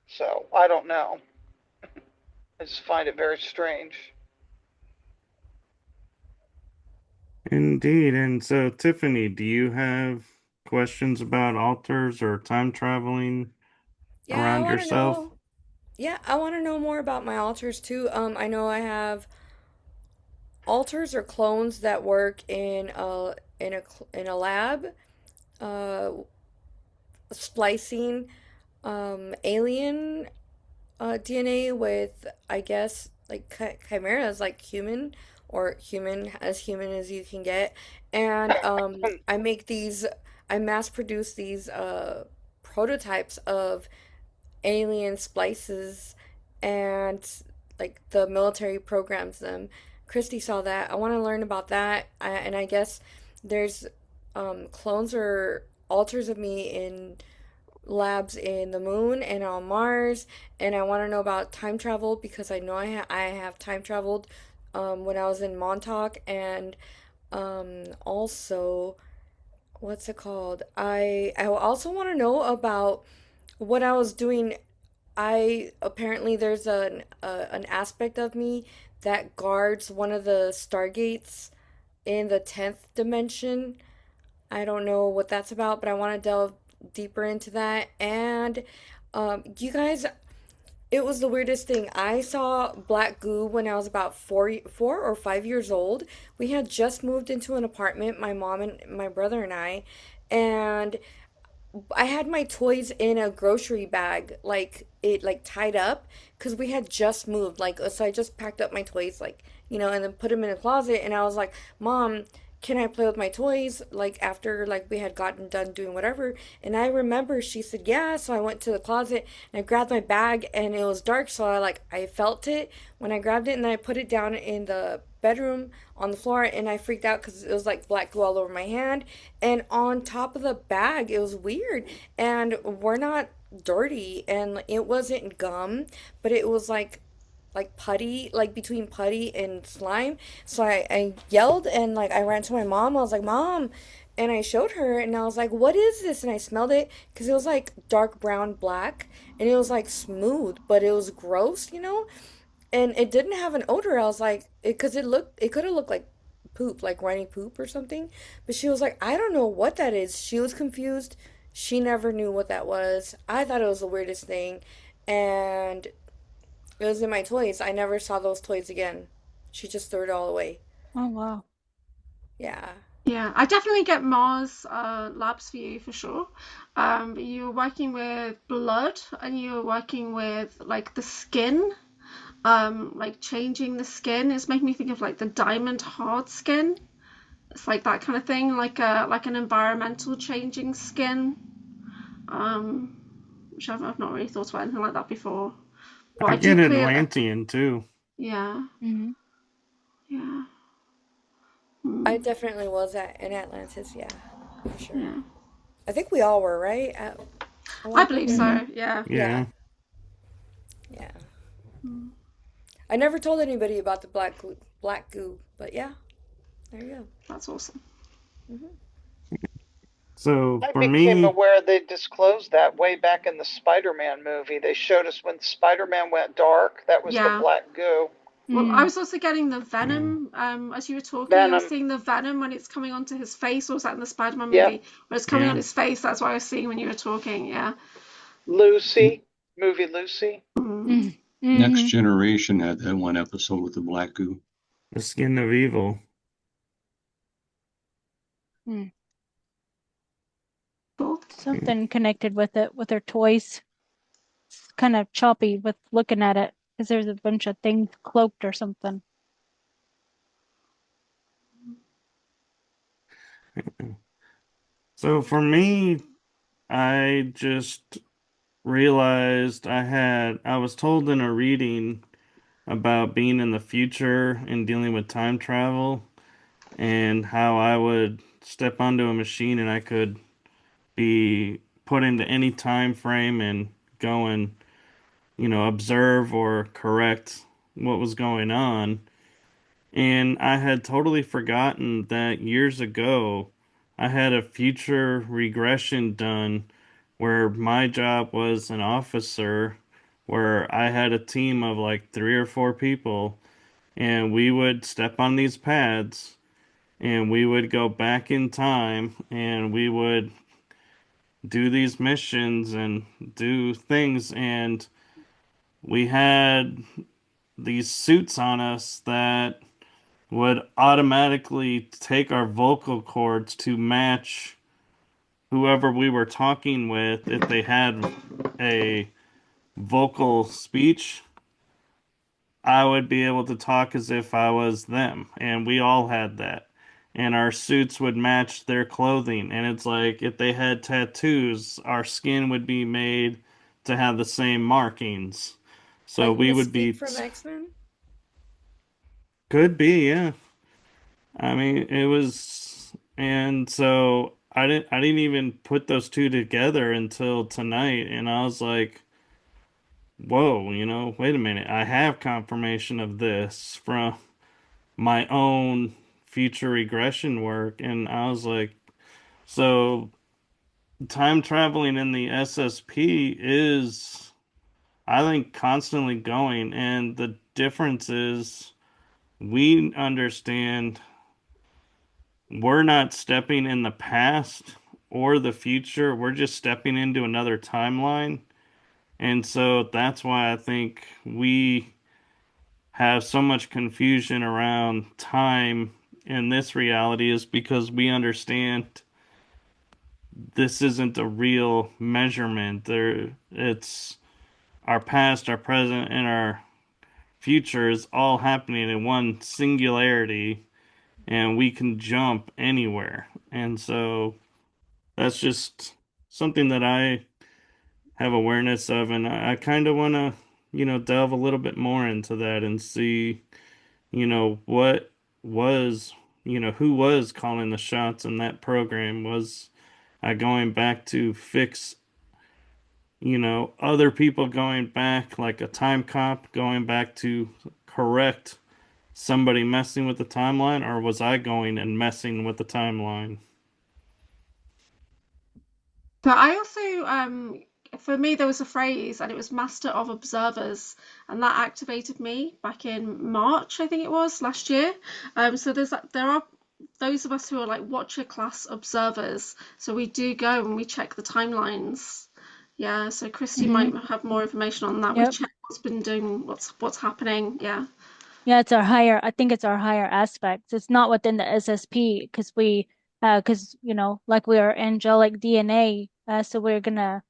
So, I don't know. I just find it very strange. Indeed. And so, Tiffany, do you have questions about altars or time traveling Yeah, I around want to yourself? know. Yeah, I want to know more about my alters too. I know I have alters or clones that work in a lab, uh, splicing alien DNA with, I guess, like chimeras, like human, or human as you can get. And I mass produce these prototypes of alien splices, and like the military programs them. Christy saw that. I want to learn about that. And I guess there's clones or alters of me in labs in the moon and on Mars, and I want to know about time travel because I know I have time traveled when I was in Montauk, and also what's it called? I also want to know about what I was doing. I apparently there's an aspect of me that guards one of the stargates in the 10th dimension. I don't know what that's about, but I want to delve deeper into that. And you guys, it was the weirdest thing. I saw black goo when I was about 4 or 5 years old. We had just moved into an apartment, my mom and my brother and and I had my toys in a grocery bag, like it like tied up, because we had just moved. Like, so I just packed up my toys, like, and then put them in a closet. And I was like, Mom, can I play with my toys? Like after like we had gotten done doing whatever. And I remember she said yeah. So I went to the closet and I grabbed my bag, and it was dark, so I felt it when I grabbed it, and then I put it down in bedroom on the floor, and I freaked out because it was like black goo all over my hand. And on top of the bag, it was weird. And we're not dirty, and it wasn't gum, but it was like putty, like between putty and slime. So I yelled and like I ran to my mom. I was like, Mom. And I showed her and I was like, what is this? And I smelled it because it was like dark brown black and it was like smooth, but it was gross, you know? And it didn't have an odor. I was like, because it could have looked like poop, like runny poop or something. But she was like, I don't know what that is. She was confused. She never knew what that was. I thought it was the weirdest thing. And it was in my toys. I never saw those toys again. She just threw it all away. Oh, wow. Yeah. Yeah, I definitely get Mars labs for you for sure. But you were working with blood and you were working with like the skin, like changing the skin. It's making me think of like the diamond hard skin. It's like that kind of thing, like an environmental changing skin. Which I've not really thought about anything like that before. But I I do get clear that. Atlantean too. Yeah, Hmm. yeah, I definitely was in Atlantis, yeah, for sure. yeah. I think we all were, right? At I one believe point or Hmm. so. Yeah. yeah, Yeah. yeah. I never told anybody about the black goo, but yeah, there you go. That's awesome. So I for became me, aware they disclosed that way back in the Spider-Man movie. They showed us when Spider-Man went dark, that was the Yeah. black goo. Well, I Mm. was also getting the yeah. venom. As you were talking, I was Venom. seeing the venom when it's coming onto his face. Or was that in the Spider-Man Yep. movie? When it's coming on Yeah. his face, that's what I was seeing when you were talking. Yeah. Lucy. Movie Lucy. Mm. Mm. Next Hmm. Generation had that one episode with the black goo. The skin of evil. Mm. Cool. Yeah. Something connected with it, with their toys. It's kind of choppy with looking at it because there's a bunch of things cloaked or something. So for me, I just realized I was told in a reading about being in the future and dealing with time travel and how I would step onto a machine and I could be put into any time frame and go and, observe or correct what was going on. And I had totally forgotten that years ago I had a future regression done where my job was an officer, where I had a team of like 3 or 4 people, and we would step on these pads and we would go back in time and we would do these missions and do things. And we had these suits on us that would automatically take our vocal cords to match whoever we were talking with if they had a vocal speech. I would be able to talk as if I was them, and we all had that. And our suits would match their clothing, and it's like if they had tattoos, our skin would be made to have the same markings. So Like we would Mystique be, from X-Men. could be, yeah. I mean, it was, and so I didn't even put those two together until tonight, and I was like, whoa, wait a minute. I have confirmation of this from my own future regression work, and I was like, so time traveling in the SSP is, I think, constantly going, and the difference is we understand we're not stepping in the past or the future. We're just stepping into another timeline. And so that's why I think we have so much confusion around time in this reality is because we understand this isn't a real measurement. It's our past, our present, and our future is all happening in one singularity, and we can jump anywhere. And so that's just something that I have awareness of, and I kind of want to, delve a little bit more into that and see what was, who was calling the shots in that program? Was I going back to fix, other people going back, like a time cop going back to correct somebody messing with the timeline, or was I going and messing with the timeline? So I also, for me, there was a phrase, and it was Master of Observers, and that activated me back in March, I think it was last year. So there are those of us who are like watcher class observers. So we do go and we check the timelines. Yeah. So Christy might have more information on that. We Yep. check what's been doing, what's happening. Yeah. Yeah, I think it's our higher aspects. It's not within the SSP because like we are angelic DNA, so we're gonna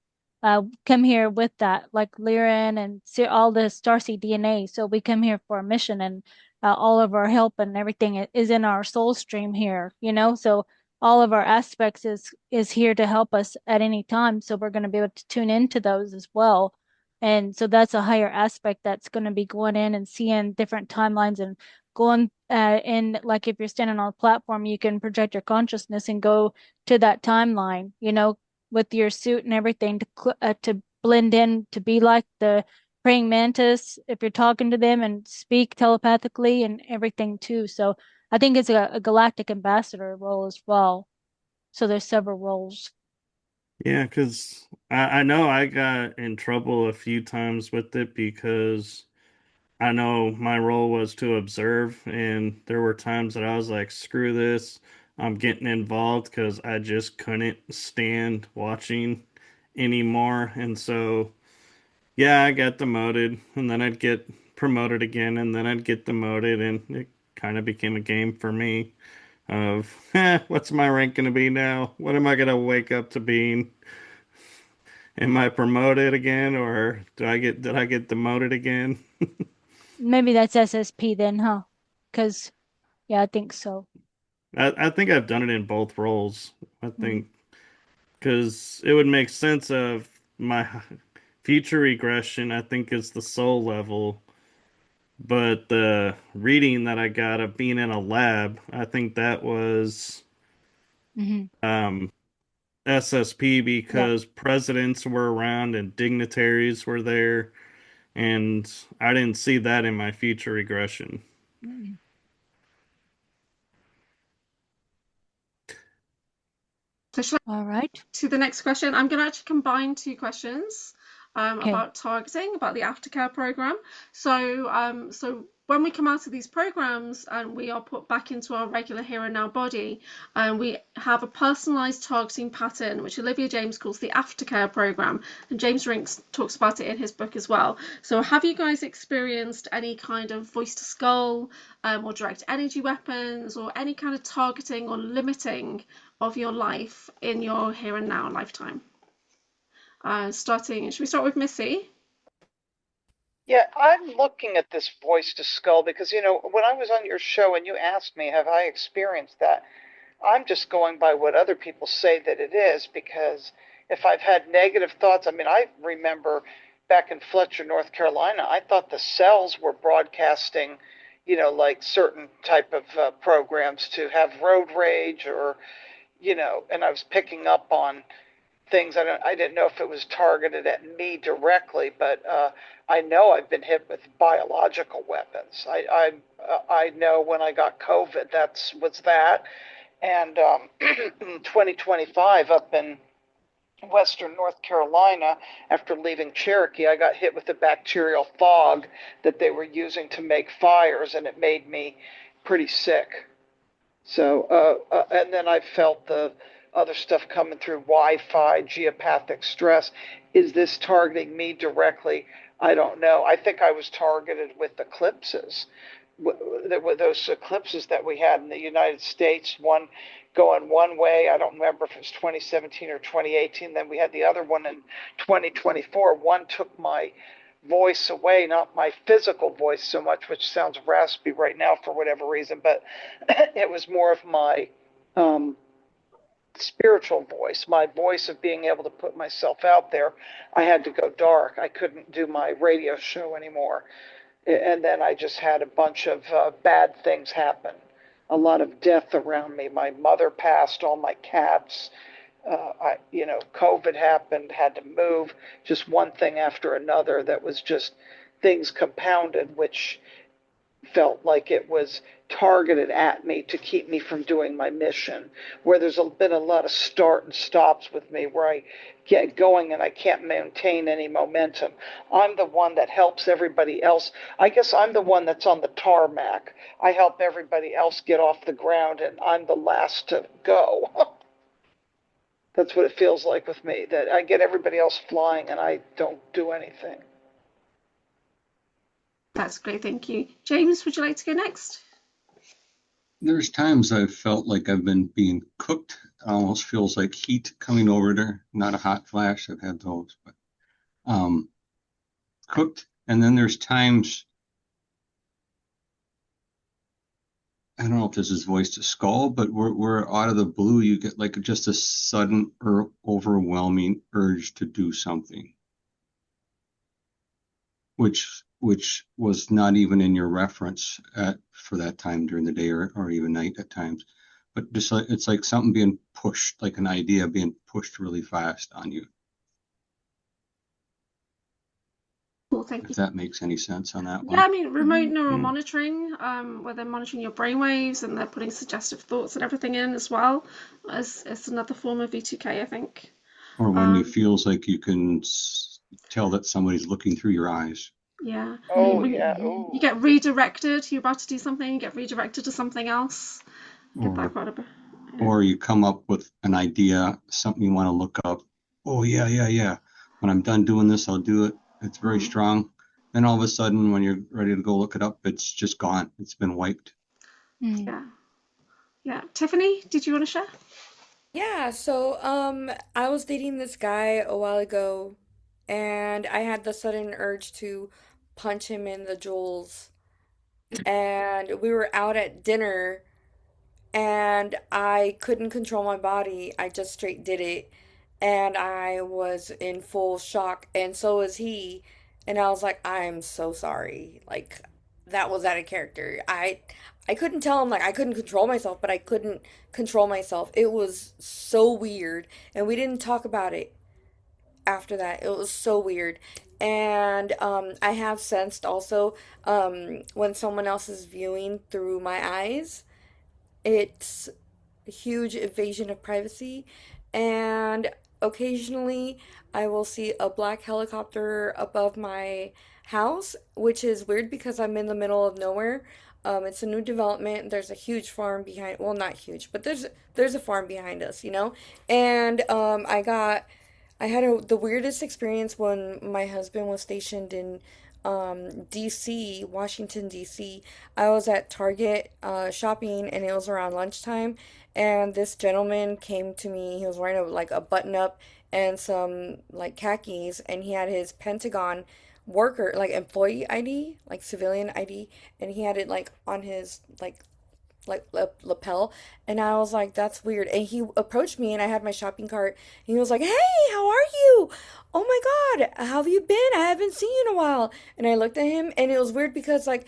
come here with that, like Lyran and all the Starseed DNA. So we come here for a mission, and all of our help and everything is in our soul stream here, So all of our aspects is here to help us at any time. So we're gonna be able to tune into those as well. And so that's a higher aspect that's going to be going in and seeing different timelines and going in, like if you're standing on a platform, you can project your consciousness and go to that timeline, with your suit and everything to blend in, to be like the praying mantis if you're talking to them and speak telepathically and everything too. So I think it's a galactic ambassador role as well. So there's several roles. Yeah, because I know I got in trouble a few times with it because I know my role was to observe, and there were times that I was like, screw this, I'm getting involved because I just couldn't stand watching anymore. And so, yeah, I got demoted, and then I'd get promoted again, and then I'd get demoted, and it kind of became a game for me of, what's my rank going to be now? What am I going to wake up to being? Am I promoted again, or did I get demoted again? Maybe that's SSP then, huh? Because, yeah, I think so. I think I've done it in both roles. I Mm. think because it would make sense of my future regression, I think is the soul level, but the reading that I got of being in a lab, I think that was hmm um, SSP Yep. because presidents were around and dignitaries were there, and I didn't see that in my future regression. Mm. So should All right. to the next question. I'm going to actually combine two questions Okay. about targeting, about the aftercare program. So when we come out of these programs and we are put back into our regular here and now body, we have a personalized targeting pattern, which Olivia James calls the aftercare program, and James Rinks talks about it in his book as well. So have you guys experienced any kind of voice to skull or direct energy weapons or any kind of targeting or limiting of your life in your here and now lifetime? Should we start with Missy? Yeah, I'm looking at this voice to skull because, when I was on your show and you asked me, have I experienced that? I'm just going by what other people say that it is because if I've had negative thoughts, I mean, I remember back in Fletcher, North Carolina, I thought the cells were broadcasting, like certain type of programs to have road rage or, and I was picking up on things. I didn't know if it was targeted at me directly, but I know I've been hit with biological weapons. I know when I got COVID, was that, and in 2025 up in Western North Carolina, after leaving Cherokee, I got hit with a bacterial fog that they were using to make fires, and it made me pretty sick. So, and then I felt the other stuff coming through Wi-Fi, geopathic stress. Is this targeting me directly? I don't know. I think I was targeted with eclipses. There were those eclipses that we had in the United States, one going one way. I don't remember if it was 2017 or 2018. Then we had the other one in 2024. One took my voice away, not my physical voice so much, which sounds raspy right now for whatever reason, but it was more of my spiritual voice, my voice of being able to put myself out there. I had to go dark. I couldn't do my radio show anymore. And then I just had a bunch of bad things happen. A lot of death around me. My mother passed, all my cats. COVID happened, had to move, just one thing after another that was just things compounded, which felt like it was targeted at me to keep me from doing my mission, where there's been a lot of start and stops with me, where I get going and I can't maintain any momentum. I'm the one that helps everybody else. I guess I'm the one that's on the tarmac. I help everybody else get off the ground, and I'm the last to go. That's what it feels like with me, that I get everybody else flying and I don't do anything. That's great, thank you. James, would you like to go next? There's times I've felt like I've been being cooked. It almost feels like heat coming over there. Not a hot flash, I've had those, but cooked. And then there's times, I don't know if this is voice to skull, but we're out of the blue, you get like just a sudden or overwhelming urge to do something, which was not even in your reference for that time during the day or even night at times. But just like it's like something being pushed, like an idea being pushed really fast on you. Cool, thank you. If that makes any sense on that one. Yeah, I mean, remote neural monitoring, where they're monitoring your brainwaves and they're putting suggestive thoughts and everything in as well. It's another form of V2K, I think. Or when you feels like you can tell that somebody's looking through your eyes. Yeah. Oh, yeah. Ooh. You get redirected. You're about to do something, you get redirected to something else. Get that quite a bit. Yeah. Or you come up with an idea, something you want to look up. Oh, yeah. When I'm done doing this, I'll do it. It's very strong. Then all of a sudden, when you're ready to go look it up, it's just gone. It's been wiped. Yeah. Tiffany, did you want to share? Yeah, so I was dating this guy a while ago, and I had the sudden urge to punch him in the jewels. And we were out at dinner, and I couldn't control my body. I just straight did it, and I was in full shock, and so was he. And I was like, I'm so sorry. Like that was out of character. I couldn't tell him like I couldn't control myself, but I couldn't control myself. It was so weird, and we didn't talk about it after that. It was so weird. And I have sensed also when someone else is viewing through my eyes, it's a huge invasion of privacy. And occasionally I will see a black helicopter above my house, which is weird because I'm in the middle of nowhere. It's a new development. There's a huge farm behind, well, not huge, but there's a farm behind us, you know? And I had the weirdest experience when my husband was stationed in DC, Washington, DC. I was at Target shopping, and it was around lunchtime, and this gentleman came to me. He was wearing a button up and some like khakis, and he had his Pentagon worker like employee ID, like civilian ID, and he had it like on his lapel. And I was like, that's weird. And he approached me, and I had my shopping cart, and he was like, hey, how are you? Oh my God, how have you been? I haven't seen you in a while. And I looked at him, and it was weird because like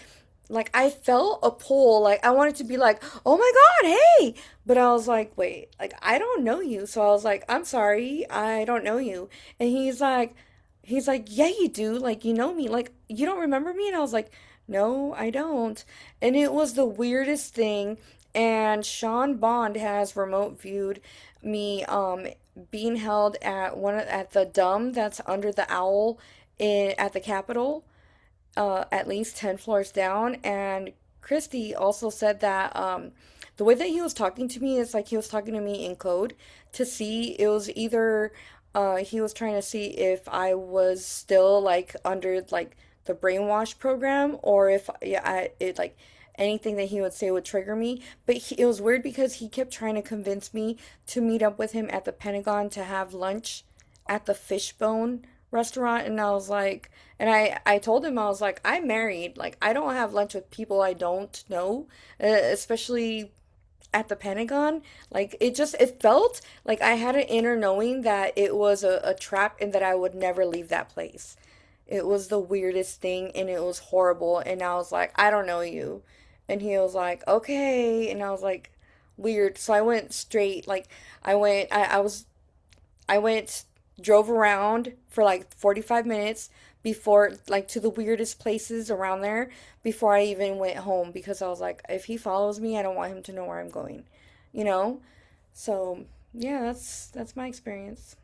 I felt a pull, like I wanted to be like, oh my God, hey, but I was like, wait, like I don't know you. So I was like, I'm sorry, I don't know you. And he's like, yeah, you do, like you know me, like you don't remember me. And I was like, no, I don't. And it was the weirdest thing. And Sean Bond has remote viewed me being held at the dome that's under the owl at the Capitol, at least 10 floors down. And Christy also said that the way that he was talking to me is like he was talking to me in code to see, it was either he was trying to see if I was still like under like the brainwash program, or if it like anything that he would say would trigger me. But it was weird because he kept trying to convince me to meet up with him at the Pentagon to have lunch at the Fishbone restaurant. And I was like, and I told him, I was like, I'm married, like I don't have lunch with people I don't know, especially at the Pentagon. Like it felt like I had an inner knowing that it was a trap and that I would never leave that place. It was the weirdest thing and it was horrible. And I was like, I don't know you. And he was like, okay. And I was like, weird. So I went straight, like, I went, drove around for like 45 minutes before, like, to the weirdest places around there before I even went home because I was like, if he follows me, I don't want him to know where I'm going, you know? So, yeah, that's my experience.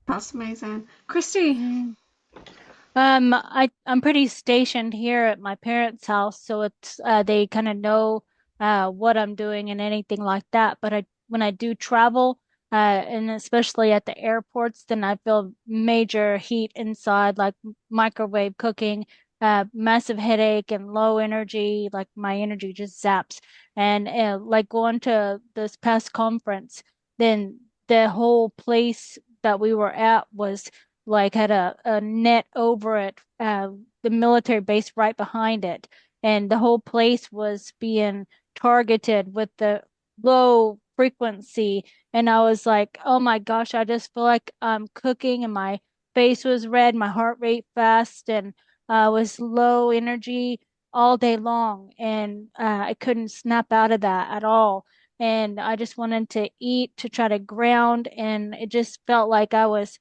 That's amazing. Christy. Mm. I'm pretty stationed here at my parents' house, so it's they kind of know what I'm doing and anything like that. But when I do travel, and especially at the airports, then I feel major heat inside, like microwave cooking, massive headache and low energy, like my energy just zaps. And like going to this past conference, then the whole place that we were at was like had a net over it, the military base right behind it, and the whole place was being targeted with the low frequency. And I was like, oh my gosh, I just feel like I'm cooking, and my face was red, my heart rate fast, and was low energy all day long, and I couldn't snap out of that at all. And I just wanted to eat to try to ground, and it just felt like I was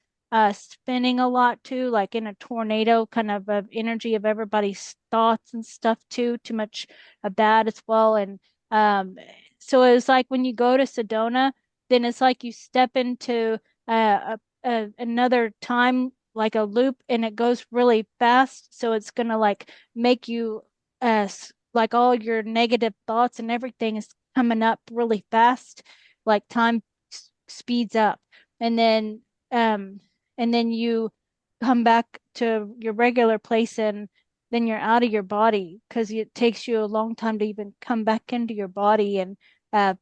spinning a lot too, like in a tornado kind of energy of everybody's thoughts and stuff too much of that as well. And um, so it was like when you go to Sedona, then it's like you step into another time, like a loop, and it goes really fast. So it's gonna like make you like all your negative thoughts and everything is coming up really fast, like time speeds up. And then um and then you come back to your regular place, and then you're out of your body because it takes you a long time to even come back into your body. And uh,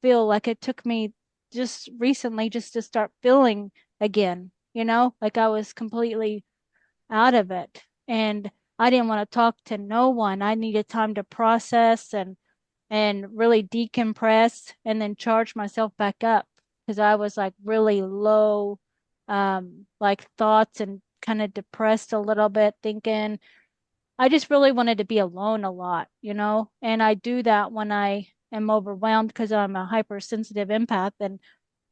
feel like it took me just recently just to start feeling again, like I was completely out of it. And I didn't want to talk to no one. I needed time to process and really decompress and then charge myself back up because I was like really low, like thoughts, and kind of depressed a little bit, thinking I just really wanted to be alone a lot. And I do that when I am overwhelmed because I'm a hypersensitive empath. And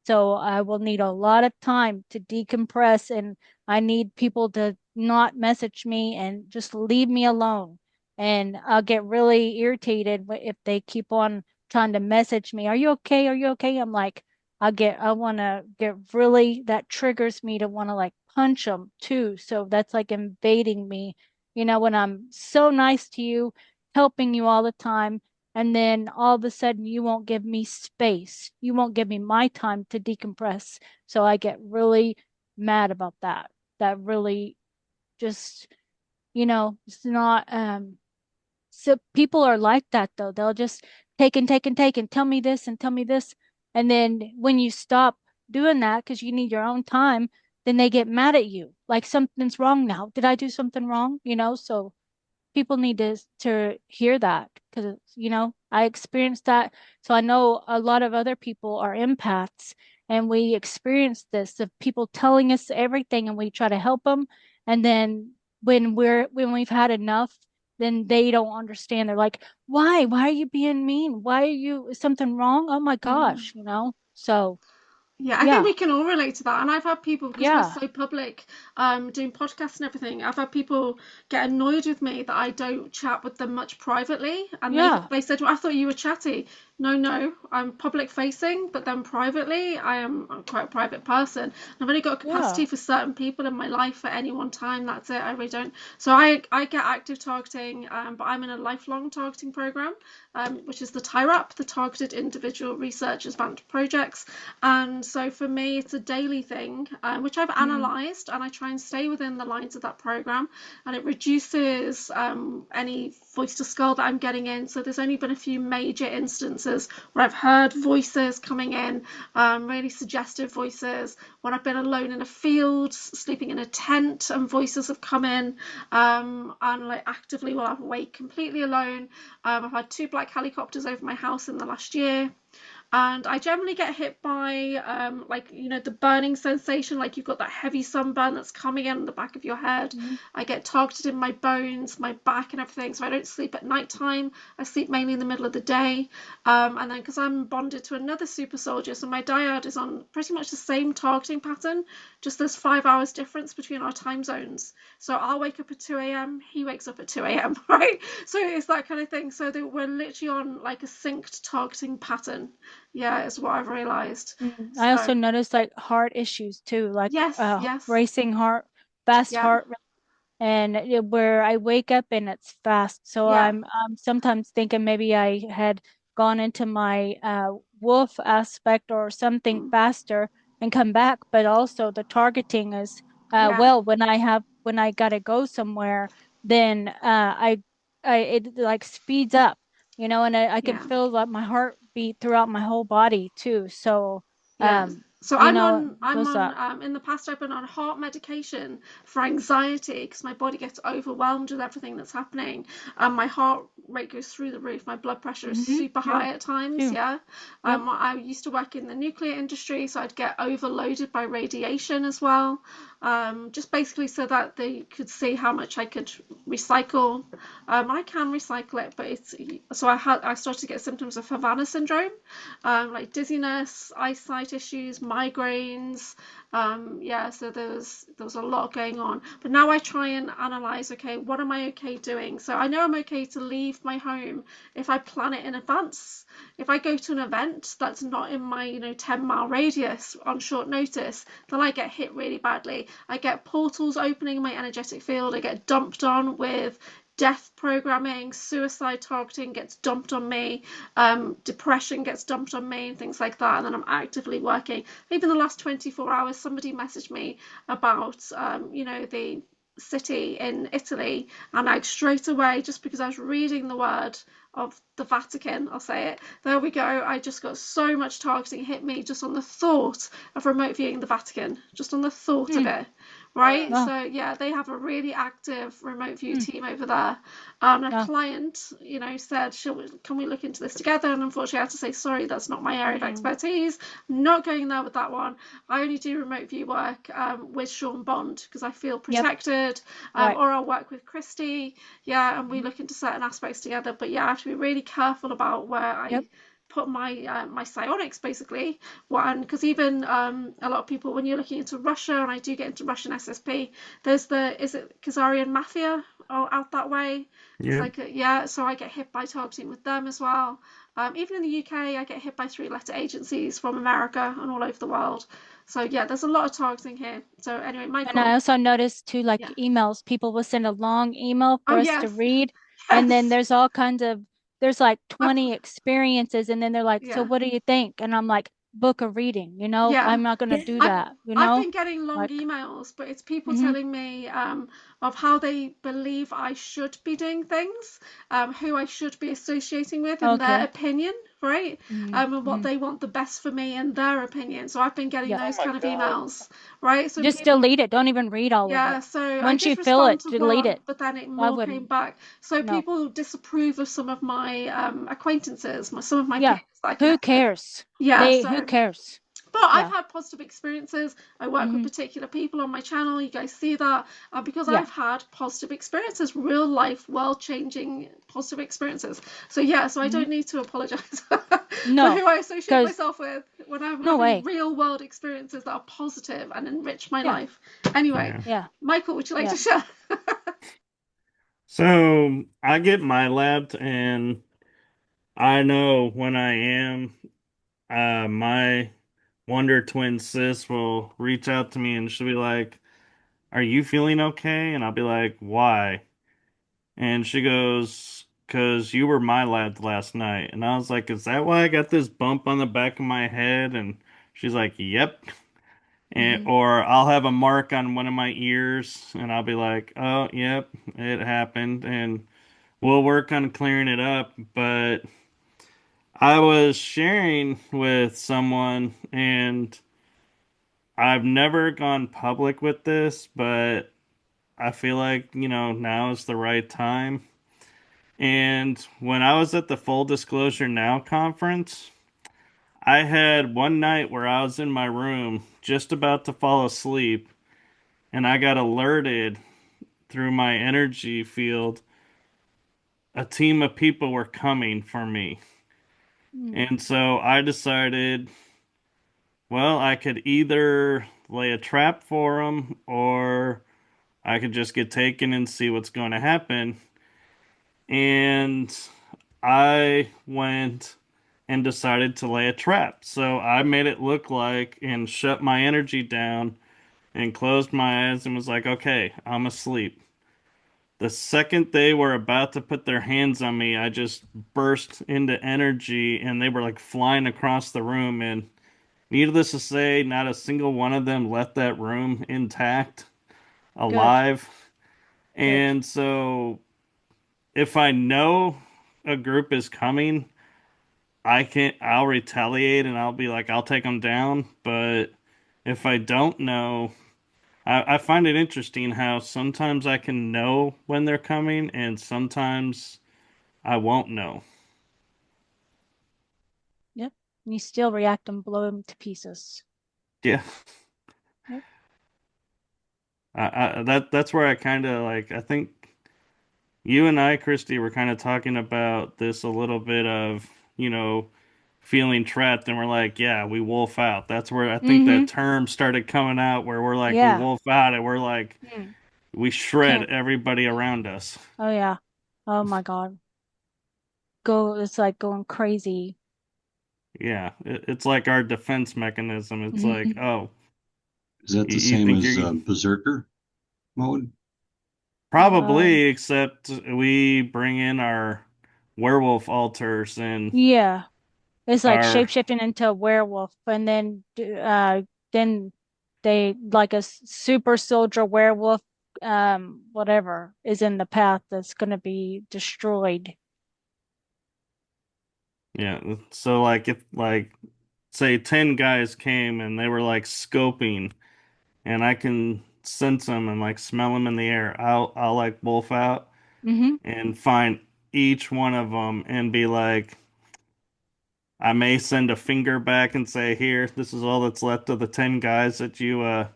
so I will need a lot of time to decompress, and I need people to not message me and just leave me alone. And I'll get really irritated if they keep on trying to message me. Are you okay? Are you okay? I'm like, I want to get really, that triggers me to want to like punch them too. So that's like invading me, when I'm so nice to you, helping you all the time, and then all of a sudden you won't give me space. You won't give me my time to decompress. So I get really mad about that. That really just, it's not so people are like that though. They'll just take and take and take and tell me this and tell me this. And then when you stop doing that because you need your own time, then they get mad at you. Like something's wrong now. Did I do something wrong? So people need to hear that because I experienced that. So I know a lot of other people are empaths, and we experience this of people telling us everything and we try to help them, and then when we've had enough, then they don't understand. They're like, why are you being mean? Why are you, is something wrong? Oh my Mm. gosh. So Yeah, I think yeah. we can all relate to that. And I've had people, because we're Yeah. so public, doing podcasts and everything, I've had people get annoyed with me that I don't chat with them much privately. And Yeah. they said, well, I thought you were chatty. No, I'm public facing, but then privately, I'm quite a private person. I've only got a Yeah. capacity for certain people in my life at any one time. That's it. I really don't. So I get active targeting, but I'm in a lifelong targeting program, which is the TIRAP, the Targeted Individual Research Advanced Projects. And so for me, it's a daily thing, which I've Mm. analysed, and I try and stay within the lines of that program, and it reduces any voice to skull that I'm getting in. So there's only been a few major instances where I've heard voices coming in, really suggestive voices. When I've been alone in a field, sleeping in a tent, and voices have come in, and like actively while I'm awake completely alone. I've had 2 black helicopters over my house in the last year. And I generally get hit by like, you know, the burning sensation, like you've got that heavy sunburn that's coming in the back of your head. Mhm. I get targeted in my bones, my back and everything. So I don't sleep at nighttime. I sleep mainly in the middle of the day. And then because I'm bonded to another super soldier, so my dyad is on pretty much the same targeting pattern, just there's 5 hours difference between our time zones. So I'll wake up at 2 a.m., he wakes up at 2 a.m., right? So it's that kind of thing. So that we're literally on like a synced targeting pattern. Yeah, is what I've realized. I also So noticed like heart issues too, like yes, yes, racing heart, fast yeah, heart, and where I wake up and it's fast. So yeah, I'm sometimes thinking maybe I had gone into my wolf aspect or something mm, faster and come back, but also the targeting is yeah, well, when I gotta go somewhere, then I it like speeds up, you know, and I can yeah. feel like my heartbeat throughout my whole body too. So Yeah. So you know, I'm those on up. in the past I've been on heart medication for anxiety because my body gets overwhelmed with everything that's happening. And my heart rate goes through the roof. My blood pressure is super Yeah, high at times, too. yeah. Yep. I used to work in the nuclear industry, so I'd get overloaded by radiation as well. Just basically so that they could see how much I could recycle. I can recycle it, but it's so I started to get symptoms of Havana syndrome, like dizziness, eyesight issues, migraines. Yeah, so there was a lot going on. But now I try and analyze, okay, what am I okay doing? So I know I'm okay to leave my home if I plan it in advance. If I go to an event that's not in my, 10-mile radius on short notice, then I get hit really badly. I get portals opening in my energetic field. I get dumped on with death programming, suicide targeting gets dumped on me, depression gets dumped on me, and things like that. And then I'm actively working. Even the last 24 hours, somebody messaged me about, the city in Italy, and I straight away, just because I was reading the word of the Vatican, I'll say it, there we go, I just got so much targeting hit me just on the thought of remote viewing the Vatican, just on the thought of Hmm. it, right? Wow. So yeah, they have a really active remote view Hmm. team over there. A Wow. client, said, can we look into this together? And unfortunately, I had to say, sorry, that's not my area of expertise. I'm not going there with that one. I only do remote view work with Sean Bond because I feel Yep. protected, Right. or I'll work with Christy, yeah, and we Mhm. look into certain aspects together. But yeah, I have to be really careful about where Yep. I put my psionics, basically. One, because even a lot of people, when you're looking into Russia, and I do get into Russian SSP, there's is it Khazarian mafia out that way? It's Yep. like yeah, so I get hit by targeting with them as well. Even in the UK, I get hit by three-letter agencies from America and all over the world. So yeah, there's a lot of targeting here. So anyway, And I Michael, also noticed too, like yeah. emails, people will send a long email Oh for us to yes, read. And then yes. there's all kinds of, there's like I've 20 experiences. And then they're like, so yeah, what do you think? And I'm like, book a reading, you know, yeah. I'm not going to do I've that, you I've know, been getting long like, emails, but it's people mm-hmm. telling me of how they believe I should be doing things, who I should be associating with in their Okay. opinion, right? And what Mm-hmm. they want the best for me in their opinion. So I've been getting Yep. Oh those my kind of God. emails, right? So Just people, delete it. Don't even read all of yeah, it. so I Once did you feel respond it, to delete one, it. but then I more came wouldn't. back. So No. people disapprove of some of my acquaintances, some of my Yeah. peers that I Who connect with. cares? Yeah, Who so cares? but I've Yeah. had positive experiences. I work with Mm-hmm. particular people on my channel. You guys see that because Yeah. I've had positive experiences, real life, world changing positive experiences. So yeah, so I Mm-hmm. don't need to apologize for No, who I associate because myself with when I'm no having way. real world experiences that are positive and enrich my Yeah. life. Anyway, Yeah. Yeah. Michael, would you like to Yeah. share? So I get my labs, and I know when I am. My Wonder Twin sis will reach out to me, and she'll be like, "Are you feeling okay?" And I'll be like, "Why?" And she goes, "'Cause you were my lad last night." And I was like, "Is that why I got this bump on the back of my head?" And she's like, "Yep." And Mm-hmm. or I'll have a mark on one of my ears, and I'll be like, "Oh, yep, it happened." And we'll work on clearing it up. But I was sharing with someone, and I've never gone public with this, but I feel like, now is the right time. And when I was at the Full Disclosure Now conference, I had one night where I was in my room just about to fall asleep, and I got alerted through my energy field. A team of people were coming for me. Mm. And so I decided, well, I could either lay a trap for them or I could just get taken and see what's going to happen. And I went and decided to lay a trap. So I made it look like and shut my energy down and closed my eyes and was like, okay, I'm asleep. The second they were about to put their hands on me, I just burst into energy and they were like flying across the room. And needless to say, not a single one of them left that room intact, Good. alive. Good. And so if I know a group is coming, I'll retaliate and I'll be like, I'll take them down. But if I don't know, I find it interesting how sometimes I can know when they're coming and sometimes I won't know. Yep. And you still react and blow them to pieces. Yeah. Yep. That's where I kind of like, I think you and I, Christy, were kind of talking about this a little bit of, feeling trapped, and we're like, yeah, we wolf out. That's where I think Mm-hmm. that term started coming out where we're like, we Yeah. wolf out, and we're like, Mm. we shred Can't. everybody around us. Oh yeah. Oh my God. It's like going crazy. Yeah, it's like our defense mechanism. It's like, Mm-hmm. oh, Is that you, the you same think as you're Berserker mode? probably, except we bring in our werewolf altars and Yeah. It's like our, shapeshifting into a werewolf, and then they like a super soldier werewolf, whatever is in the path that's gonna be destroyed. yeah. So like if like say 10 guys came and they were like scoping and I can sense them and like smell them in the air, I'll like wolf out Mm-hmm. and find each one of them and be like, I may send a finger back and say, here, this is all that's left of the 10 guys that you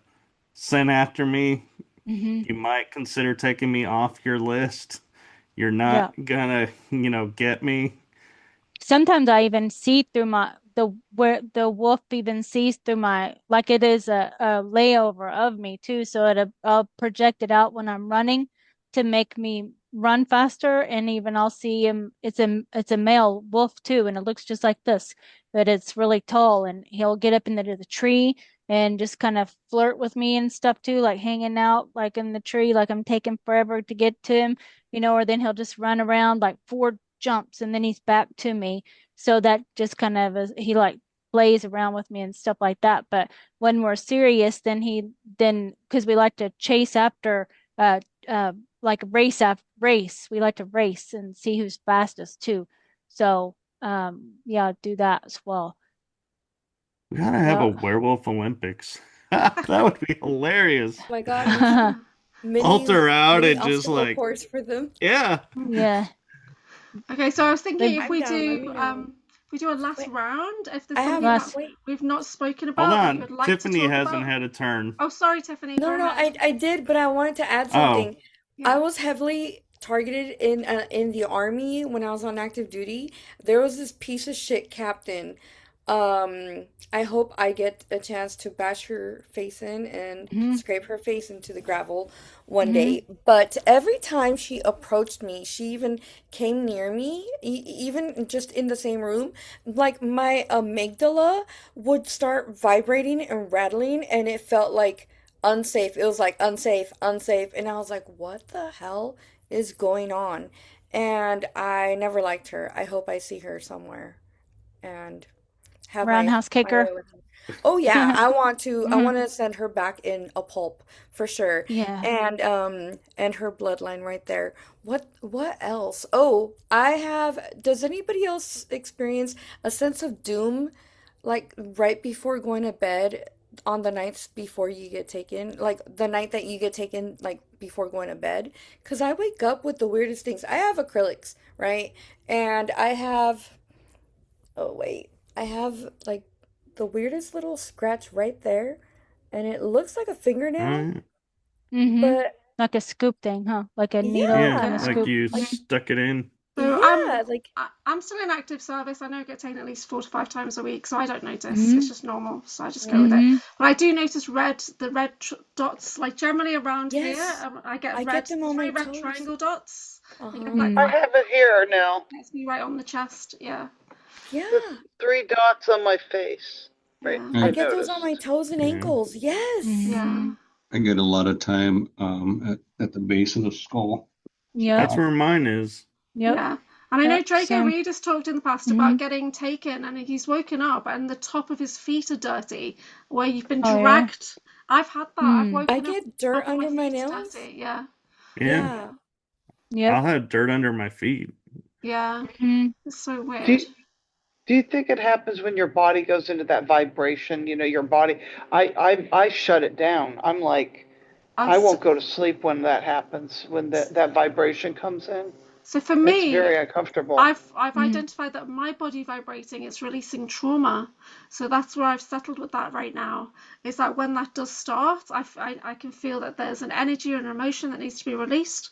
sent after me. Mm-hmm. You might consider taking me off your list. You're Yeah. not gonna, get me. Sometimes I even see through where the wolf even sees through my, like it is a layover of me too. So I'll project it out when I'm running to make me run faster. And even I'll see him. It's a male wolf too, and it looks just like this, but it's really tall, and he'll get up into the tree and just kind of flirt with me and stuff too, like hanging out like in the tree, like I'm taking forever to get to him, or then he'll just run around like 4 jumps and then he's back to me. So that just kind of he like plays around with me and stuff like that. But when we're serious, then because we like to chase after uh like race. We like to race and see who's fastest too. So yeah, do that as well. We gotta have a Yeah. werewolf Olympics. That would be hilarious. Oh my God, we should mini Alter out mini and just obstacle like, course for them. yeah. Yeah. Okay, so I was thinking But if I'm we down. Let do me know. a last Wait, round, if there's I have something that last wait. we've not spoken Hold about that you on. would like to Tiffany talk hasn't about. had a turn. Oh, sorry, Tiffany, No, go no, no. ahead. I did, but I wanted to add Oh, something. I Yeah. was heavily targeted in the army when I was on active duty. There was this piece of shit captain. I hope I get a chance to bash her face in and hmm scrape her face into the gravel one hmm day. But every time she approached me, she even came near me, even just in the same room, like my amygdala would start vibrating and rattling, and it felt like unsafe. It was like unsafe, unsafe. And I was like, what the hell is going on? And I never liked her. I hope I see her somewhere and have roundhouse my way kicker. with her. Oh yeah, I want hmm to send her back in a pulp for sure. Yeah. And her bloodline right there. What else? Oh, does anybody else experience a sense of doom like right before going to bed on the nights before you get taken? Like the night that you get taken like before going to bed? 'Cause I wake up with the weirdest things. I have acrylics, right? And I have Oh, wait. I have like the weirdest little scratch right there, and it looks like a fingernail, Right. Mm-hmm. but Like a scoop thing, huh? Like a needle Yeah, kind of yeah, like scoop. you like stuck it in. So yeah, like I'm still in active service. I know I get taken at least 4 to 5 times a week, so I don't notice. Mm-hmm. It's just normal, so I just go with it. Mm-hmm. But I do notice the red dots, like generally around here. yes, I get I get them on my three red toes. triangle dots. I get Uh-huh. that I Mm. quite. have it here now. Gets me right on the chest. Yeah, The Yeah, 3 dots on my face. Right, yeah, I I I, get those on my noticed. toes and Yeah. ankles. Yes. yeah, Mm-hmm. I get a lot of time at the base of the skull. Yep. That's where mine is. Yep. yeah. And I know Yep. Draco Same. Reed has talked in the past Mm-hmm. about getting taken, and he's woken up, and the top of his feet are dirty, where you've been Oh yeah. dragged. I've had that. I've Mm. I woken up, and get the dirt top of my under my feet is nails. dirty. Yeah. Yeah. Yeah. Yep. I'll have dirt under my feet. Yeah, Mm-hmm. it's so Do weird. you, do you think it happens when your body goes into that vibration? You know, your body. I shut it down. I'm like, I I s won't go to sleep when that happens. When that vibration comes in, So for it's me, very uncomfortable. I've Mm-hmm. identified that my body vibrating is releasing trauma. So that's where I've settled with that right now. Is that when that does start, I can feel that there's an energy or an emotion that needs to be released.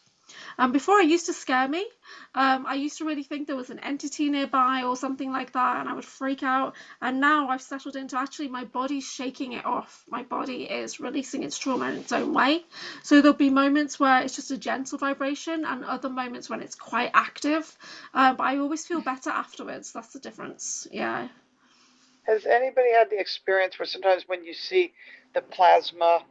Before it used to scare me. I used to really think there was an entity nearby or something like that, and I would freak out. And now I've settled into actually my body's shaking it off. My body is releasing its trauma in its own way. So there'll be moments where it's just a gentle vibration, and other moments when it's quite active. But I always feel better afterwards. That's the difference. Yeah. Has anybody had the experience where sometimes when you see the plasma,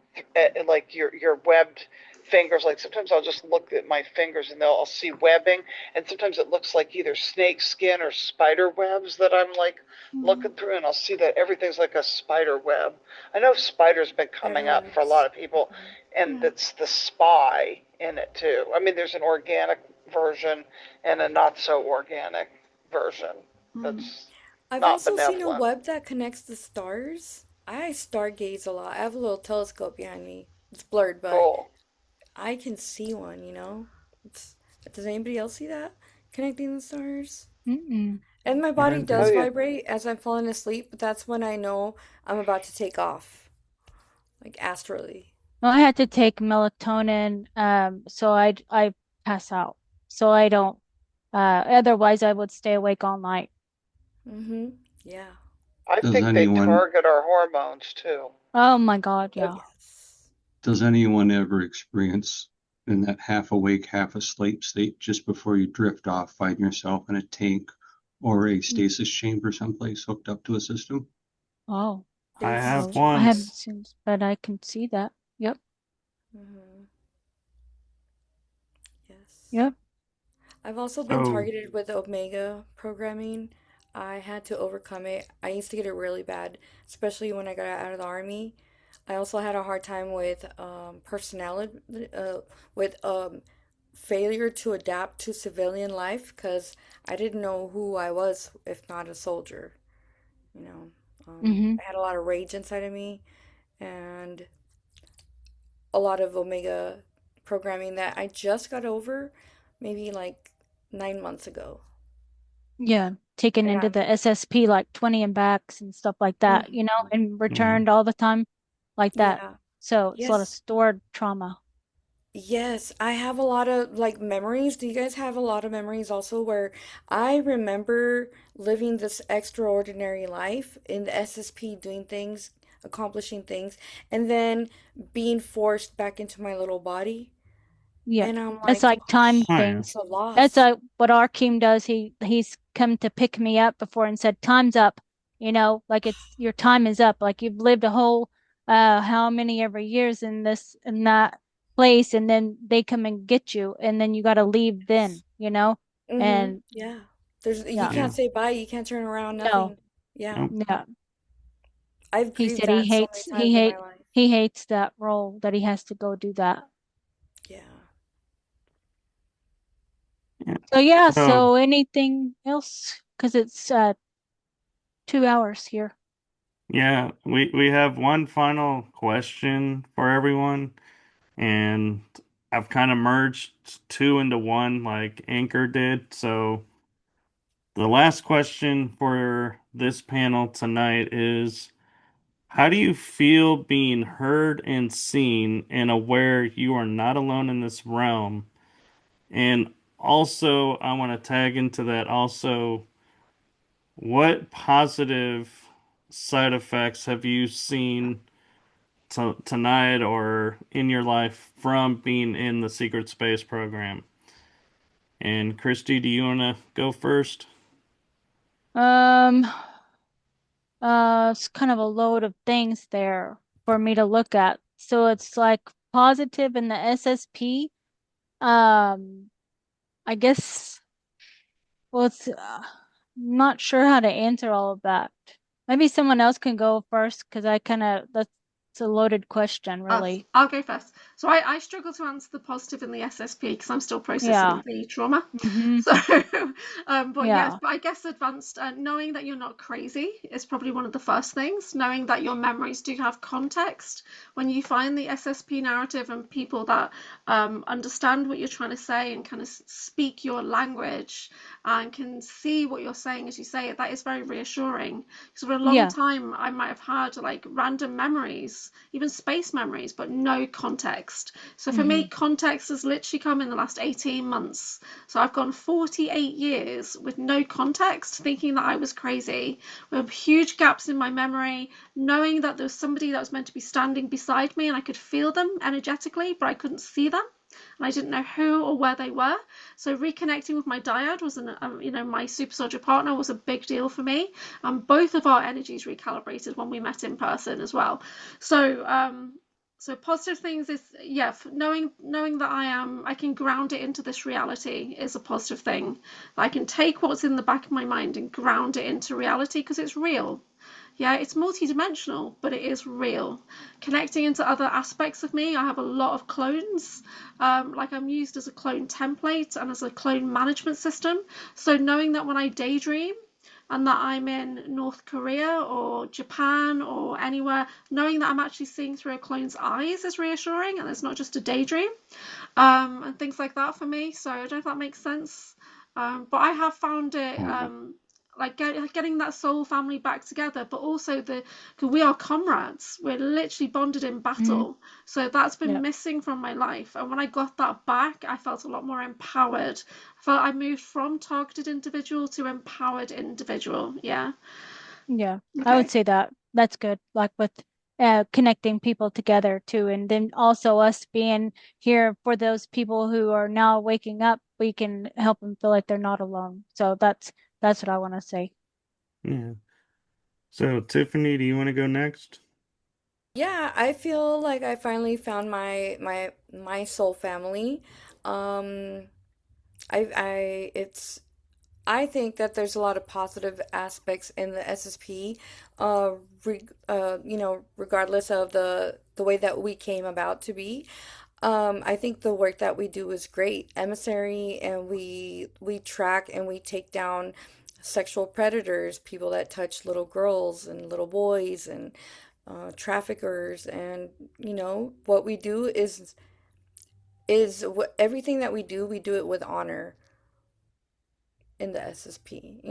like your webbed fingers, like sometimes I'll just look at my fingers and I'll see webbing, and sometimes it looks like either snake skin or spider webs that I'm like Mm. looking through, and I'll see that everything's like a spider web. I know spider's been coming up for a lot Spiderwebs. of people, and Yeah. that's the spy in it too. I mean, there's an organic version and a not so organic version Mm. that's I've not also seen a benevolent. web that connects the stars. I stargaze a lot. I have a little telescope behind me. It's blurred, but Cool. I can see one, you know? It's, does anybody else see that? Connecting the stars? Mm-mm. And my I body Oh does do. yeah. vibrate as I'm falling asleep, but that's when I know I'm about to take off, like astrally. Well, I had to take melatonin, so I pass out. So I don't. Otherwise I would stay awake all night. Mm-hmm. Yeah. I Does think they anyone target our hormones too. Oh my God, yeah. That's Yes. does anyone ever experience in that half awake, half asleep state just before you drift off, find yourself in a tank or a Mm. stasis chamber someplace hooked up to a system? Oh, I Stasis have no, I haven't once. chamber. seen, but I can see that. Yep, Mm-hmm. Yes. yep. I've also been So targeted with Omega programming. I had to overcome it. I used to get it really bad, especially when I got out of the army. I also had a hard time with personality, with failure to adapt to civilian life because I didn't know who I was if not a soldier. You know, Mm-hmm. I had a lot of rage inside of me and a lot of Omega programming that I just got over maybe like 9 months ago. Yeah, taken And into I'm, the SSP like 20 and backs and stuff like that, mhm. and yeah. returned all the time like that. Yeah. So it's a lot of Yes. stored trauma. Yes, I have a lot of like memories. Do you guys have a lot of memories also where I remember living this extraordinary life in the SSP, doing things, accomplishing things, and then being forced back into my little body? Yep. And I'm That's like, like time Oh yeah. things. it's a That's loss. what our Keem does. He's come to pick me up before and said, "Time's up." Like it's your time is up. Like you've lived a whole how many ever years in this and that place, and then they come and get you, and then you got to leave then. Mm-hmm. And Yeah. You yeah, Yeah. can't say bye, you can't turn around, no, nothing. Yeah. Nope. yeah. I've He grieved said that so many times in my life. he hates that role that he has to go do that. Yeah. Yeah. So yeah, So so anything else? Because it's 2 hours here. yeah, we have one final question for everyone, and I've kind of merged two into one like Anchor did. So the last question for this panel tonight is, how do you feel being heard and seen and aware you are not alone in this realm? And also, I want to tag into that also, what positive side effects have you seen tonight or in your life from being in the Secret Space program? And Christy, do you want to go first? Um, it's kind of a load of things there for me to look at. So it's like positive in the SSP. Um, I guess, well, it's not sure how to answer all of that. Maybe someone else can go first because that's a loaded question, really. I'll go first. So I struggle to answer the positive in the SSP because I'm still processing Yeah. the trauma. Mm-hmm. So, but yes, Yeah. but I guess advanced, knowing that you're not crazy is probably one of the first things. Knowing that your memories do have context. When you find the SSP narrative and people that understand what you're trying to say and kind of speak your language and can see what you're saying as you say it, that is very reassuring. Because for a long Yeah. time, I might have had like random memories, even space memories, but no context. So for me, context has literally come in the last 18 months. So I've gone 48 years with no context, thinking that I was crazy, with huge gaps in my memory, knowing that there was somebody that was meant to be standing beside me and I could feel them energetically, but I couldn't see them. And I didn't know who or where they were. So reconnecting with my dyad was my super soldier partner was a big deal for me. Both of our energies recalibrated when we met in person as well. So positive things is, knowing that I can ground it into this reality is a positive thing. I can take what's in the back of my mind and ground it into reality because it's real. Yeah, it's multidimensional, but it is real. Connecting into other aspects of me, I have a lot of clones. Like I'm used as a clone template and as a clone management system. So knowing that when I daydream and that I'm in North Korea or Japan or anywhere, knowing that I'm actually seeing through a clone's eyes is reassuring and it's not just a daydream, and things like that for me. So I don't know if that makes sense. But I have found it like getting that soul family back together, but also because we are comrades, we're literally bonded in battle. So that's been missing from my life. And when I got that back, I felt a lot more empowered. I felt I moved from targeted individual to empowered individual. Yeah. Yeah. Okay. I would say that's good. Like with connecting people together too, and then also us being here for those people who are now waking up, we can help them feel like they're not alone. So that's what I want to say. Yeah. So, Tiffany, do you want to go next? Yeah, I feel like I finally found my soul family. Um, it's I think that there's a lot of positive aspects in the SSP, regardless of the way that we came about to be. I think the work that we do is great. Emissary, and we track and we take down sexual predators, people that touch little girls and little boys and traffickers, and what we do is what everything that we do it with honor in the SSP,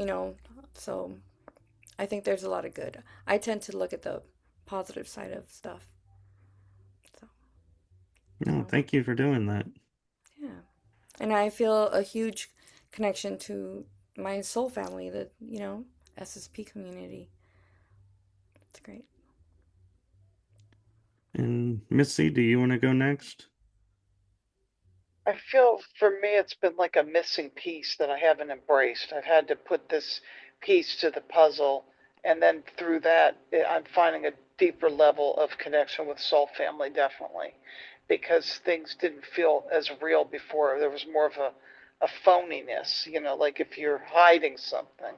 So I think there's a lot of good. I tend to look at the positive side of stuff. So, No, thank you for doing that. yeah. And I feel a huge connection to my soul family, the, SSP community. It's great. And Missy, do you want to go next? I feel for me it's been like a missing piece that I haven't embraced. I've had to put this piece to the puzzle, and then through that, I'm finding a deeper level of connection with soul family, definitely, because things didn't feel as real before. There was more of a phoniness, like if you're hiding something.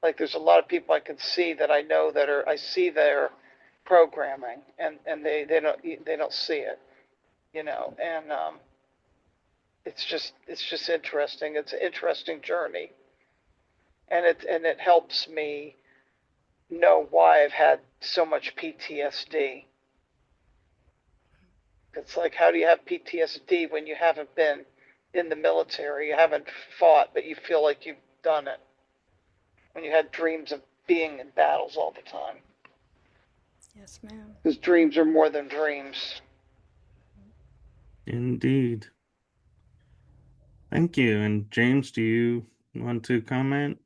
Like there's a lot of people I can see that I know I see their programming, and they don't see it, and it's just interesting. It's an interesting journey, and it helps me know why I've had so much PTSD. It's like, how do you have PTSD when you haven't been in the military, you haven't fought, but you feel like you've done it? When you had dreams of being in battles all the time. Yes, ma'am. Because dreams are more than dreams. Indeed. Thank you. And James, do you want to comment?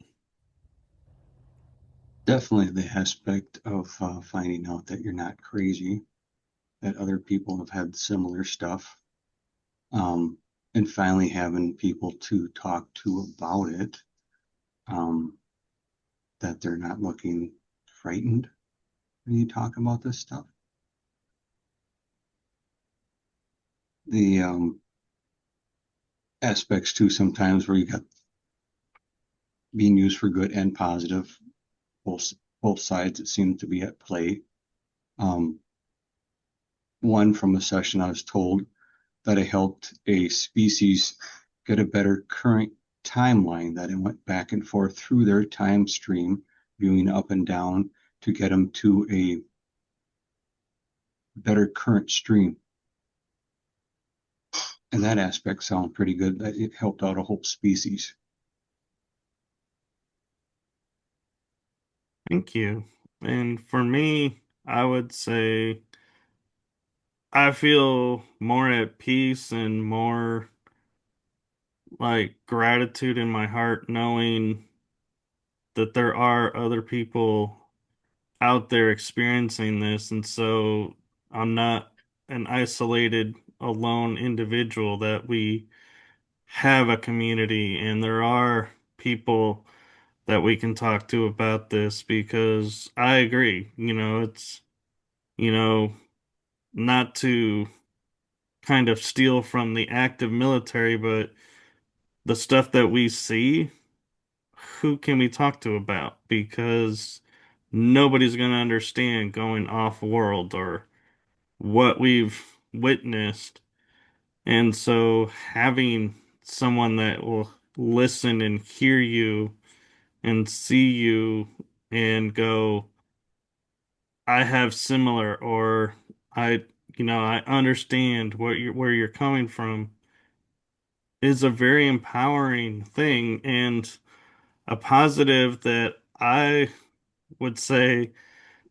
Definitely the aspect of finding out that you're not crazy, that other people have had similar stuff, and finally having people to talk to about it, that they're not looking frightened when you talk about this stuff. The aspects too sometimes where you got being used for good and positive, both sides that seem to be at play. One from a session I was told that I helped a species get a better current timeline, that it went back and forth through their time stream, viewing up and down to get them to a better current stream. And that aspect sounded pretty good, that it helped out a whole species. Thank you. And for me, I would say I feel more at peace and more like gratitude in my heart knowing that there are other people out there experiencing this. And so I'm not an isolated, alone individual, that we have a community and there are people that we can talk to about this, because I agree, it's, not to kind of steal from the active military, but the stuff that we see, who can we talk to about? Because nobody's going to understand going off world or what we've witnessed. And so having someone that will listen and hear you and see you and go, I have similar, or I understand where you're coming from, is a very empowering thing. And a positive that I would say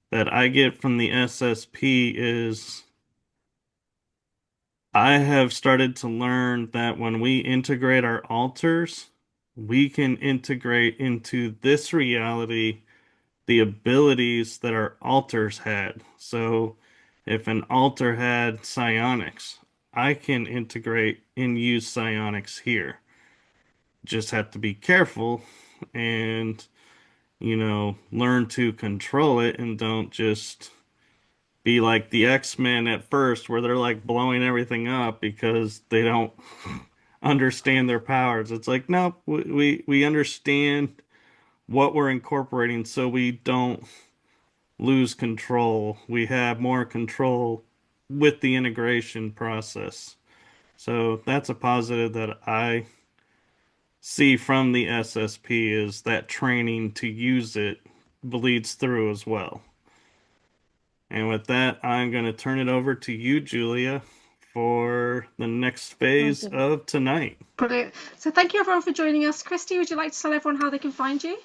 that I get from the SSP is I have started to learn that when we integrate our alters, we can integrate into this reality the abilities that our alters had. So if an alter had psionics, I can integrate and use psionics here. Just have to be careful and, learn to control it, and don't just be like the X-Men at first where they're like blowing everything up because they don't understand their powers. It's like, no, we understand what we're incorporating so we don't lose control. We have more control with the integration process. So that's a positive that I see from the SSP, is that training to use it bleeds through as well. And with that, I'm going to turn it over to you, Julia, for the next phase of tonight. Brilliant. So thank you everyone for joining us. Christy, would you like to tell everyone how they can find you?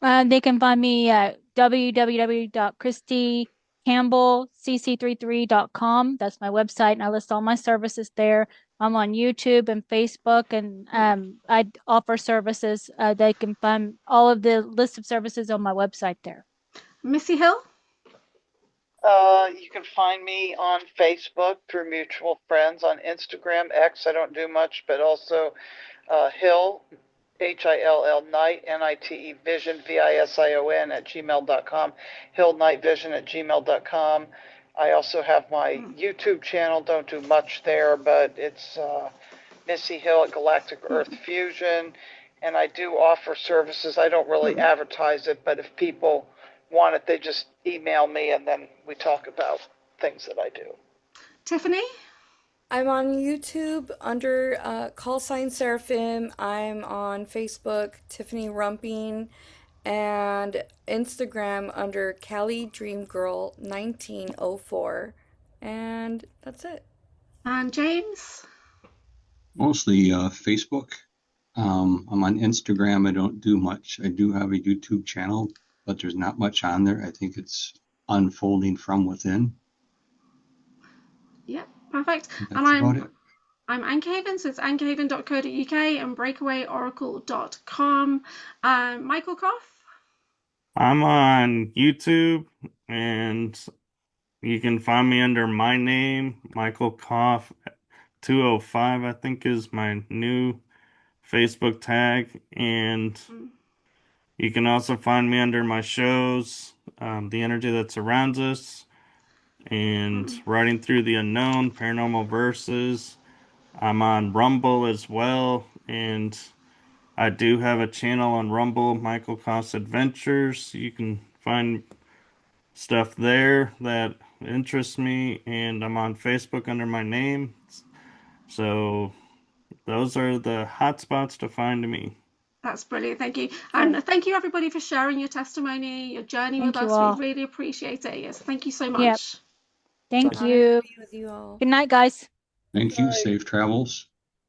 They can find me at www.christycampbellcc33.com. That's my website, and I list all my services there. I'm on YouTube and Facebook, and I offer services. They can find all of the list of services on my website there. Missy Hill? You can find me on Facebook through mutual friends, on Instagram, X, I don't do much, but also Hill, Hill Night, Nite Vision, Vision @gmail.com, Hill Night Vision @gmail.com. I also have my YouTube channel, don't do much there, but it's Missy Hill at Galactic Earth Fusion, and I do offer services. I don't really advertise it, but if people want it, they just email me and then we talk about things that I do. Tiffany? I'm on YouTube under call sign Seraphim. I'm on Facebook, Tiffany Rumping, and Instagram under Cali Dream Girl 1904. And that's it. And James? Mostly Facebook. I'm on Instagram. I don't do much. I do have a YouTube channel, but there's not much on there. I think it's unfolding from within. Yeah, perfect. That's about it. I'm Anchorhaven, so it's anchorhaven.co.uk and breakawayoracle.com. Michael Koff? I'm on YouTube, and you can find me under my name, Michael Koff 205, I think is my new Facebook tag. And you can also find me under my shows, The Energy That Surrounds Us, and Riding Through the Unknown, Paranormal Verses. I'm on Rumble as well, and I do have a channel on Rumble, Michael Koss Adventures. You can find stuff there that interests me, and I'm on Facebook under my name. So those are the hot spots to find me. That's brilliant. Thank you. And thank you, everybody, for sharing your testimony, your journey with us. all. We really appreciate it. Yes, thank you so much. Yep. Thank Honored you. to be with you all. Good night, guys. Thank you. Safe travels.